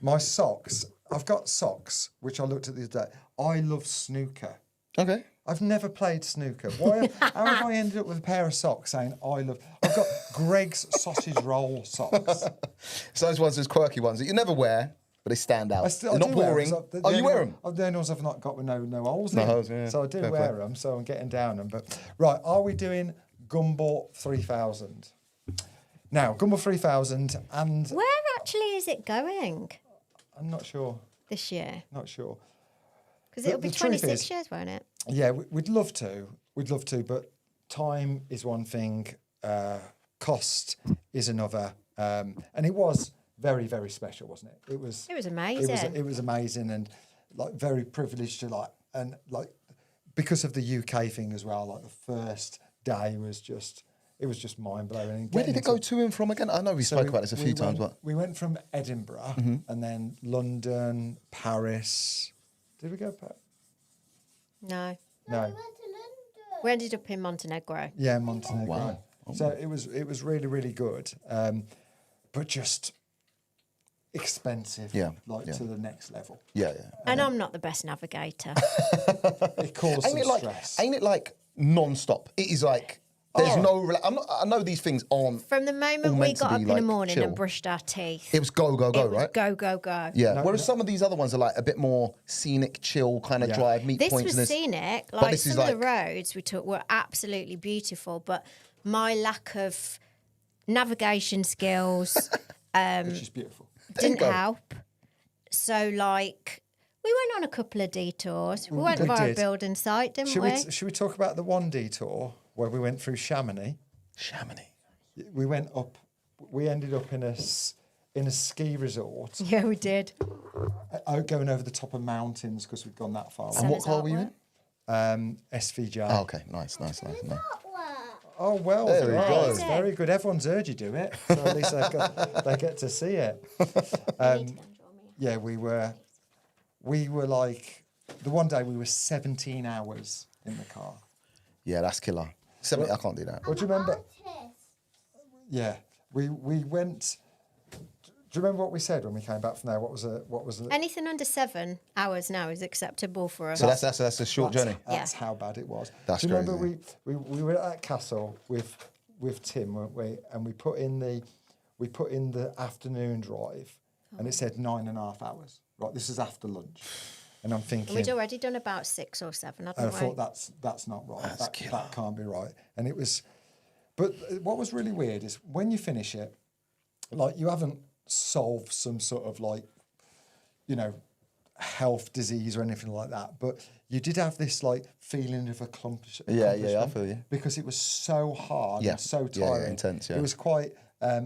my socks, I've got socks, which I looked at the other day. I love snooker. Okay. I've never played snooker. How have I ended up with a pair of socks saying I love... I've got Greg's sausage roll socks. So those ones, those quirky ones that you never wear, but they stand out. They're I not do wear 'em, boring. so Oh, you wear them? The only ones I've not got with no holes No in. holes, yeah. So I do Fair wear play. them, so I'm getting down them. But right, are we doing Gumball 3000? Now, Gumball 3000 and... Where actually is it going I'm not sure. this year? Not sure. Because it'll be the truth 26 is- years, won't it? Yeah, we'd love to. We'd love to, but time is one thing, cost is another. And it was very, very special, wasn't it? It was amazing. It was amazing and like very privileged to because of the UK thing as well, like the first day was just mind blowing. Where did it go to and from again? I know we spoke about this a few times, but we went from Edinburgh and then London, Paris. Did we go Paris? No. No. We went to London. We ended up in Montenegro. Yeah, Montenegro. Wow. So it was really, really good, but just expensive. Yeah, to the next level. yeah. And I'm not the best navigator. It caused Ain't some it like stress. ain't it like non-stop? It is like there's no. I know these things aren't. From the moment all we meant to got be, up in like, the morning chill. and brushed our teeth, It was go go go, it was right? go, go, go. Yeah. Whereas some of these other ones are like a bit more scenic, chill kind of Yeah. drive, meet This points. was and scenic. but Like this is some of the like- roads we took were absolutely beautiful, but my lack of navigation skills Which is beautiful. didn't go. help. So, like, we went on a couple of detours. We went We via a did. building site, didn't Should we talk about the one detour where we went through Chamonix? Chamonix. We went up. We ended up in a ski resort, Yeah, we did. going over the top of mountains because we'd gone that far. And Send what us car were you in? SVJ. Oh, okay, nice. That one. Oh, well There we done. go. It's very good. Everyone's heard you do it, so at least they get to see it. Yeah, we were like, the one day we were 17 hours in the car. Yeah, that's killer. I can't do that. Well, do you remember? Artist. Yeah, we went. Do you remember what we said when we came back from there? What was it? Anything under 7 hours now is acceptable for us. So that's a short journey. That's how bad it was. That's Do you remember crazy. we were at that castle with Tim, weren't we? And we put in the afternoon drive, and it said 9.5 hours. Right, this is after lunch, and I'm thinking. We'd already done about 6 or 7, hadn't And I we? thought that's not right. That can't be right. And it was, But what was really weird is when you finish it, like you haven't solved some sort of like, you know, health disease or anything like that, but you did have this like feeling of accomplishment. Yeah, I feel you. Because it was so hard Yeah. and so Yeah, tiring. intense, yeah. It was quite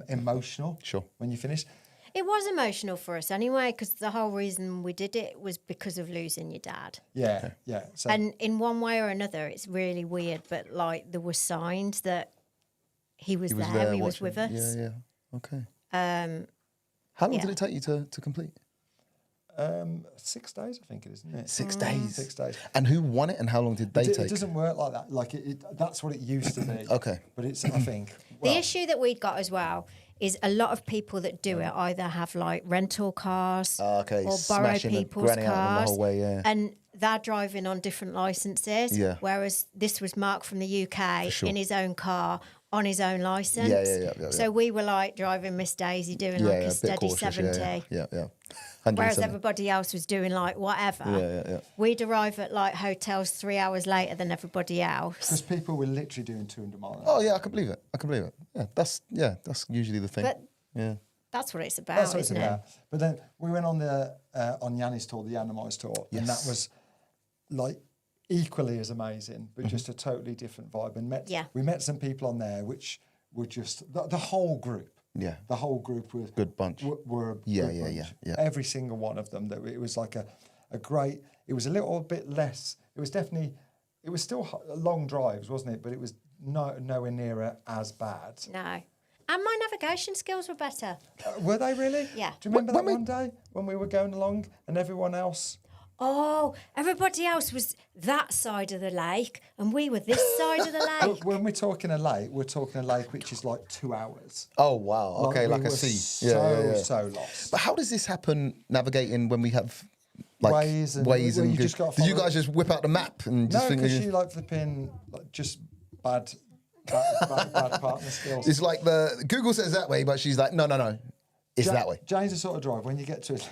emotional. Sure. When you finished. It was emotional for us anyway, because the whole reason we did it was because of losing your dad. Yeah, yeah. So And in one way or another, it's really weird, but like there were signs that he was there, he was with us. Yeah. Okay. Um, How long yeah. did it take you to complete? 6 days, I think it is, isn't it? 6 days. 6 days. And who won it and how long did they take? It doesn't work like that. Like that's what it used to be. Okay. But it's, I think. the well, issue that we'd got as well is a lot of people that do it either have like rental cars Okay, or borrow smashing the people's granny out of them the cars, whole way, yeah. and they're driving on different licenses. Yeah. Whereas this was Mark from the UK sure. in his own car on his own license. Yeah. So we were like driving Miss Daisy doing like a bit steady cautious, 70. Yeah. Whereas 170. everybody else was doing like whatever. Yeah. We'd arrive at like hotels 3 hours later than everybody else. because people were literally doing 200 miles. Oh yeah, I can believe it. Yeah, that's usually the thing. But yeah. that's what it's about, That's what it's isn't about. it? But then we went on the on Yanni's tour, the Yanami's tour, and that Yes. was like equally as amazing, but just a totally different vibe. And we met some people on there which were just the whole group. Yeah. The whole group was Good bunch. Were a Yeah, good yeah. bunch. Every single one of them. That it was like a great. It was a little bit less. It was definitely. It was still long drives, wasn't it? But it was nowhere near as bad. No. And my navigation skills were better. Were they really? Yeah. Do you remember that one day when we were going along and everyone else? Oh, everybody else was that side of the lake and we were this side of the lake. When we're talking a lake, we're talking a lake which is like 2 hours. Oh wow. Okay, we like a were sea. So lost. But how does this happen navigating when we have like Ways and- well, you and just gotta do you follow- guys just whip out the map and just No, think because you like flipping like, just bad partner skills. it's like the Google says that way, but she's like, no, it's that way. Jane's the sort of drive when you get to it.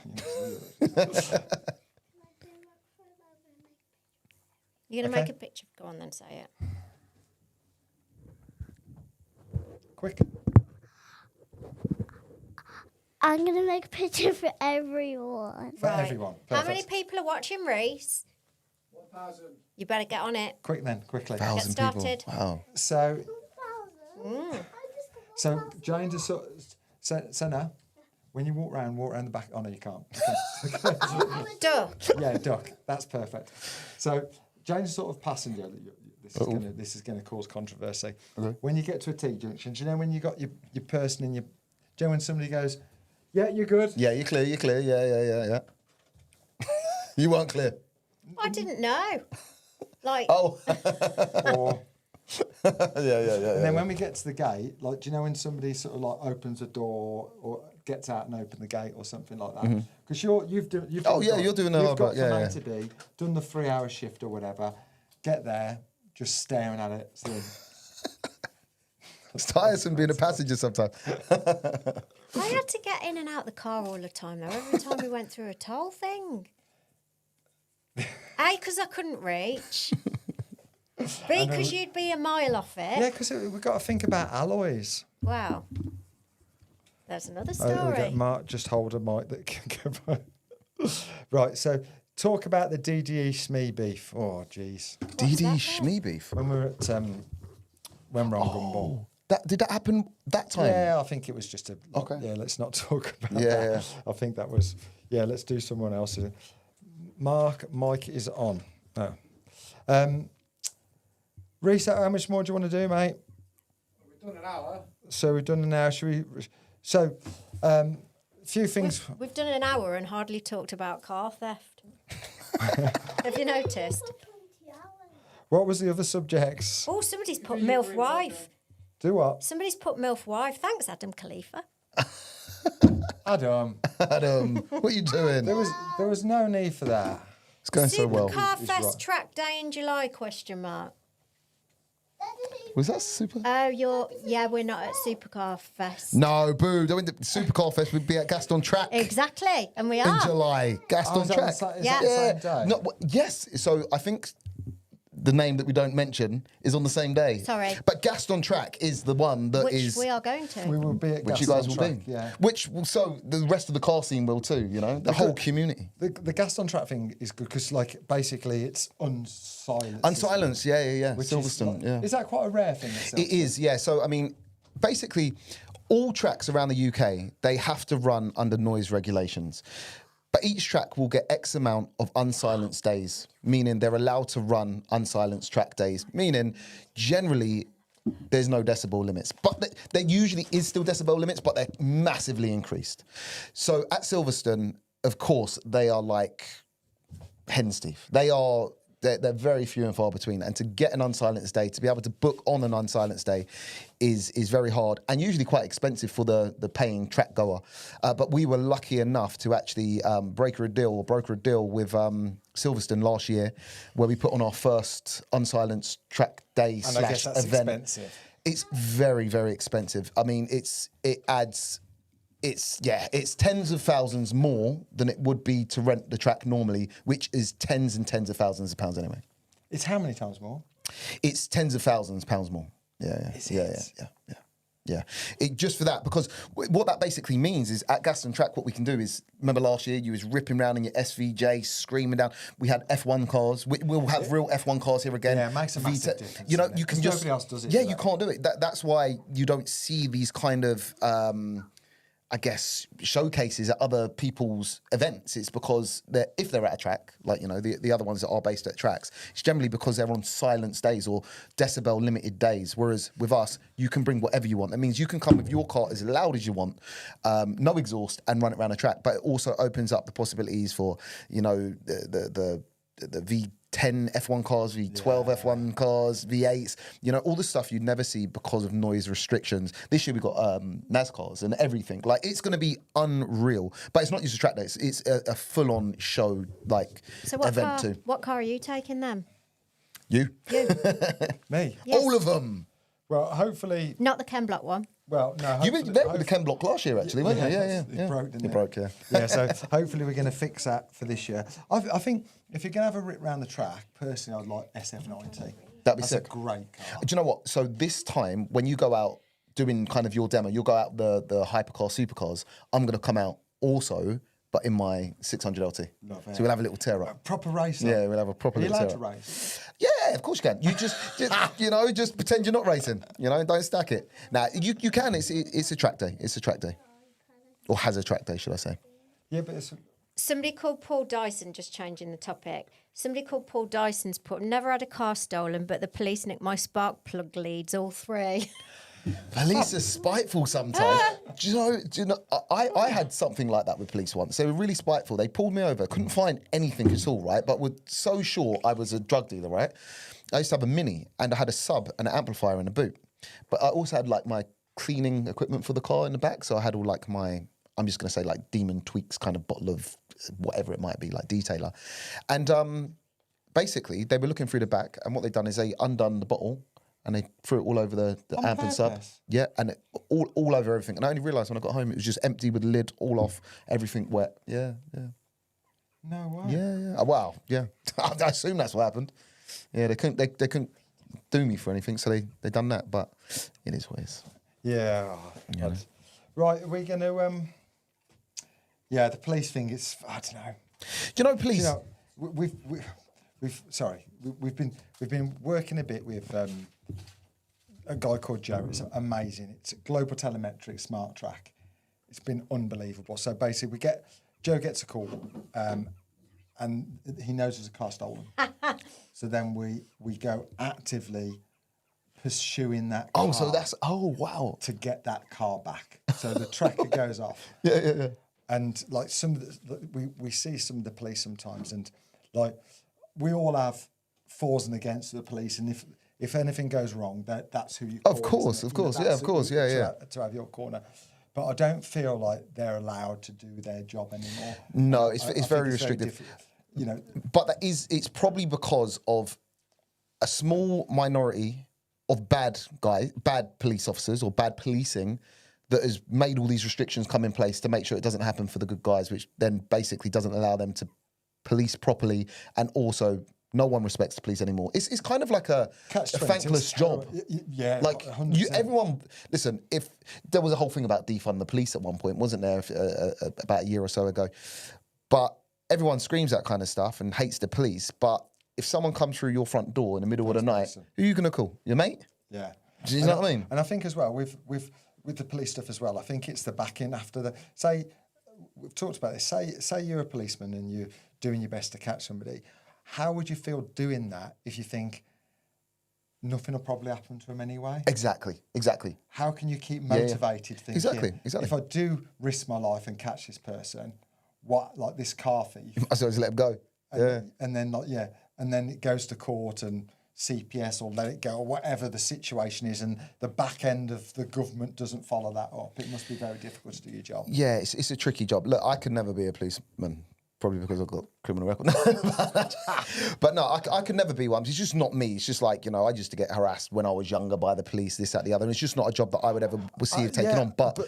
You're going to Okay. make a picture? Go on then, say it. Quick. I'm gonna make a picture for everyone. For everyone. How Perfect. many people are watching, Reese? 1,000. You better get on it. Quick then, quickly. 1,000 started. people. Wow. So, Mm. Jane just sort so now, when you walk around the back. Oh no, you can't. Duck. Yeah, duck. That's perfect. So Jane's sort of passenger. This is gonna cause controversy. Okay. When you get to a T junction, do you know when you got your person in your? Do you know when somebody goes, "Yeah, you're good." Yeah, you're clear. Yeah. You weren't clear. I didn't know. Like, Oh. Or, yeah. and then when we get to the gate, like, do you know when somebody sort of like opens a door or gets out and open the gate or something like that? Because you've done. Oh, yeah, you're doing the You've hard got part, yeah, from A yeah. to B, done the 3 hour shift or whatever. Get there, just staring at it. So, It's tiresome being a passenger sometimes. I had to get in and out the car all the time, though, every time we went through a toll thing. A, because I couldn't reach. B, because you'd be a mile off it. yeah, because we've got to think about alloys. Wow. There's another We story. get Mark just hold a mic that can go. Right, so talk about the DDE Smee beef. Oh, jeez. DD Shmee beef. When we were at when we're on Gumball. Did that happen that time? Yeah, I think it was just a. Okay. Yeah, let's not talk about Yeah, that. yeah. I think that was. Yeah, let's do someone else's. Mike is on. No. Reese, how much more do you want to do, mate? We've done an hour. So we've done an hour. Should we? So, a few things. We've done an hour and hardly talked about car theft. Have you noticed? What was the other subjects? Oh, somebody's put MILF wife. Do what? Somebody's put MILF wife. Thanks, Adam Khalifa. Adam. Adam, what are you doing? There was no need for that. It's going so well. Supercar He's Fest right. track day in July, question mark. Was that super? Oh, we're not at Supercar Fest. No, boo. Don't the Supercar Fest would be at Gaston Track Exactly, and we in are. July. Gaston is that Track. the sa- is Yeah. that the same day? No, yes. So I think the name that we don't mention, is on the same day. Sorry. But Gaston Track is the one that Which we are going to. We will be at Which you Gaston guys will Track, be. yeah. So the rest of the car scene will too, the whole community. The Gaston Track thing is good because, like, basically it's unsilenced. Unsilenced, yeah. Which Silverstone, is, yeah. Is that quite a rare thing? It is, yeah. So, I mean, basically, all tracks around the UK, they have to run under noise regulations. But each track will get X amount of unsilenced days, meaning they're allowed to run unsilenced track days, meaning generally there's no decibel limits. But there usually is still decibel limits, but they're massively increased. So at Silverstone, of course, they are like hen's teeth. They're very few and far between. And to get an unsilenced day, to be able to book on an unsilenced day is very hard and usually quite expensive for the paying track goer. But we were lucky enough to actually broker a deal with Silverstone last year, where we put on our first unsilenced track day And I guess that's event. expensive. It's very, very expensive. I mean, it's tens of thousands more than it would be to rent the track normally, which is tens and tens of thousands of pounds anyway. It's how many times more? It's tens of thousands of pounds more. Yeah. Just for that, because what that basically means is at Gaston Track, what we can do is, remember last year you was ripping around in your SVJ, screaming down. We had F1 cars. We'll have real F1 cars here again. Yeah, it makes a massive difference. You doesn't it? can 'Cause just nobody else does it. Yeah, for you that. can't do it. That's why you don't see these kind of I guess, showcases at other people's events. It's because if they're at a track, like, the other ones that are based at tracks, it's generally because they're on silence days or decibel limited days. Whereas with us, you can bring whatever you want. That means you can come with your car as loud as you want, no exhaust, and run it around a track. But it also opens up the possibilities for, the V10 F1 cars, V12 F1 cars, V8s, all the stuff you'd never see because of noise restrictions. This year we've got NASCARs and everything. Like, it's going to be unreal. But it's not just a track day. It's a full-on show, event too. What car are you taking then? You? Me. Yes. All of them. Well, hopefully. Not the Ken Block one. Well, no. You went with the Ken Block last year, actually, weren't you? Yeah. It broke, didn't it? It broke, yeah. Yeah, so hopefully we're going to fix that for this year. I think if you're going to have a rip round the track, personally, I'd like SF90. That'd be That's sick. a great car. Do you know what? So this time, when you go out doing kind of your demo, you'll go out the hypercar, supercars. I'm going to come out also, but in my 600 LT. Love it. So we'll have a little tear up. Proper racer. Yeah, we'll have a proper Are you little allowed tear to up. race? Yeah, of course you can. You just just pretend you're not racing. Don't stack it. Now you can. It's a track day. It's a track day, or has a track day, should I say? Yeah, but it's. Somebody called Paul Dyson, just changing the topic. Somebody called Paul Dyson's put, never had a car stolen, but the police nicked my spark plug leads, all three. Police are spiteful sometimes. Do you know? I had something like that with police once. They were really spiteful. They pulled me over, couldn't find anything at all, right? But were so sure I was a drug dealer, right? I used to have a Mini, and I had a sub and an amplifier in the boot. But I also had my cleaning equipment for the car in the back. So I had all my, I'm just going to say Demon Tweaks kind of bottle of whatever it might be, detailer. And basically, they were looking through the back, and what they'd done is they undone the bottle, and they threw it all over the amp and sub. Yeah, and all over everything. And I only realised when I got home it was just empty with the lid all off, everything wet. Yeah. No way. Yeah. Oh, wow. Yeah. I assume that's what happened. Yeah, they couldn't do me for anything, so they done that. But it is what it is. Yeah. Right, are we going to? Yeah, the police thing. It's I don't know. Do you know, police? We've been working a bit with a guy called Joe. It's amazing. It's a global telemetric smart track. It's been unbelievable. So basically, Joe gets a call, and he knows there's a car stolen. So then we go actively pursuing that car. Wow. To get that car back. So the tracker goes off. Yeah. And some of we see some of the police sometimes, and we all have fors and against the police, and if anything goes wrong, that's who you call. Of course, to have your corner. But I don't feel like they're allowed to do their job anymore. No, it's I very think restrictive. But it's probably because of a small minority of bad police officers or bad policing that has made all these restrictions come in place to make sure it doesn't happen for the good guys, which then basically doesn't allow them to police properly and also No one respects the police anymore. It's kind of like a Catch-22, thankless it's job. terrible. Yeah, Like 100%. everyone, listen. If there was a whole thing about defund the police at one point, wasn't there? About a year or so ago, but everyone screams that kind of stuff and hates the police. But if someone comes through your front door in the middle of the night, listen. who are you gonna call? Your mate? Yeah. Do you know what I mean? And I think as well with the police stuff as well, I think it's the back end after the say. We've talked about this. Say you're a policeman and you're doing your best to catch somebody. How would you feel doing that if you think nothing will probably happen to them anyway? Exactly. How can you keep motivated thinking, Exactly. if I do risk my life and catch this person, what, like this car thief? I suppose let him go. And then and then it goes to court and CPS or let it go or whatever the situation is, and the back end of the government doesn't follow that up. It must be very difficult to do your job. Yeah, it's a tricky job. Look, I could never be a policeman. Probably because I've got criminal record. But no, I could never be one. It's just not me. It's just like, I used to get harassed when I was younger by the police, this, that, the other. And it's just not a job that I would ever see taking on. But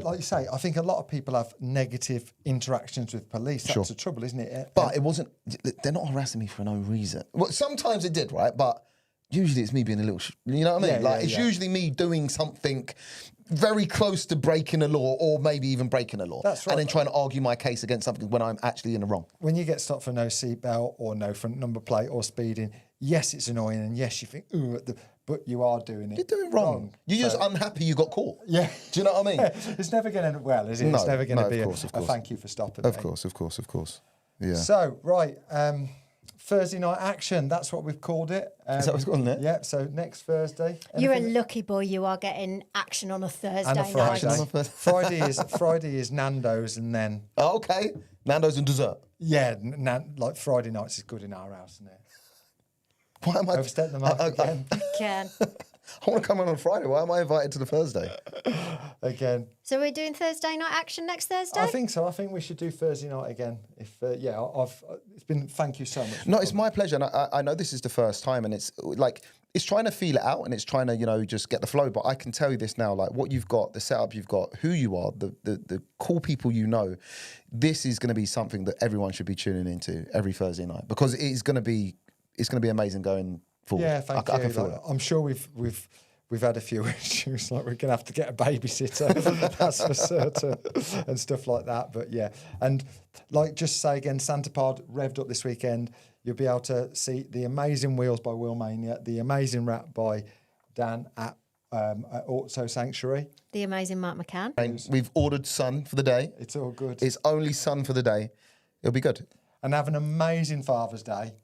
like you say, I think a lot of people have negative interactions with police. That's the trouble, isn't it? But it wasn't, they're not harassing me for no reason. Well, sometimes it did, right? But usually it's me being a little, you know what I mean? It's usually me doing something very close to breaking a law or maybe even breaking a law. That's right. And then trying to argue my case against something when I'm actually in the wrong. When you get stopped for no seatbelt or no front number plate or speeding, yes, it's annoying, and yes, you think, ooh, but you are doing it. You're doing wrong. You're just unhappy you got caught. Yeah. Do you know what I mean? It's never going to end well, is it? No, it's never going to be of course. a thank you for stopping me. Of course. Yeah. So, right, Thursday night action, that's what we've called it. Is that what it's called, isn't it? Yeah, so next Thursday. You're a lucky boy. You are getting action on a Thursday And a Friday. night. Friday is Nando's, and then... Oh, okay. Nando's and dessert. Yeah, like Friday nights is good in our house, isn't it? Why am I... Overstep the mark again. Can. I want to come on Friday. Why am I invited to the Thursday? Again. So we're doing Thursday night action next Thursday? I think so. I think we should do Thursday night again. If it's been. Thank you so much. No, it's my pleasure. And I know this is the first time, and it's like it's trying to feel it out, and it's trying to just get the flow. But I can tell you this now: like what you've got, the setup you've got, who you are, the cool people you know. This is going to be something that everyone should be tuning into every Thursday night because it's going to be amazing going forward. Yeah, thank you. I can feel it. I'm sure we've had a few issues, like we're gonna have to get a babysitter, that's for certain, and stuff like that. But yeah, and like just say again, Santa Pod revved up this weekend. You'll be able to see the amazing wheels by Wheelmania, the amazing wrap by Dan at Auto Sanctuary. The amazing Mark McCann. We've ordered sun for the day. It's all good. It's only sun for the day. It'll be good. And have an amazing Father's Day.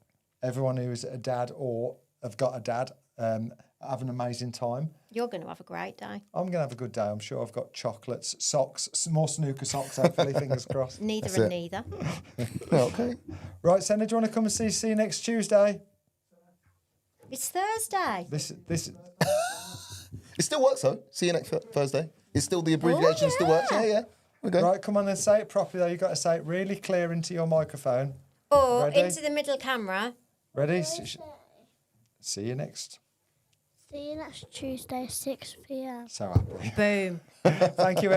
Everyone who is a dad or have got a dad, have an amazing time. You're going to have a great day. I'm going to have a good day. I'm sure I've got chocolates, socks, more snooker socks, hopefully, fingers crossed. Neither That's and it. neither. Okay. Right, Senna, do you want to come and see you next Tuesday? It's Thursday. This It still works though. See you next Thursday. It's still the abbreviation still works. Yeah. Okay. Right, come on and say it properly, though. You've got to say it really clear into your microphone. Or Ready? into the middle camera. Ready? See you next. See you next Tuesday, 6 p.m. So happy. Boom. Thank you,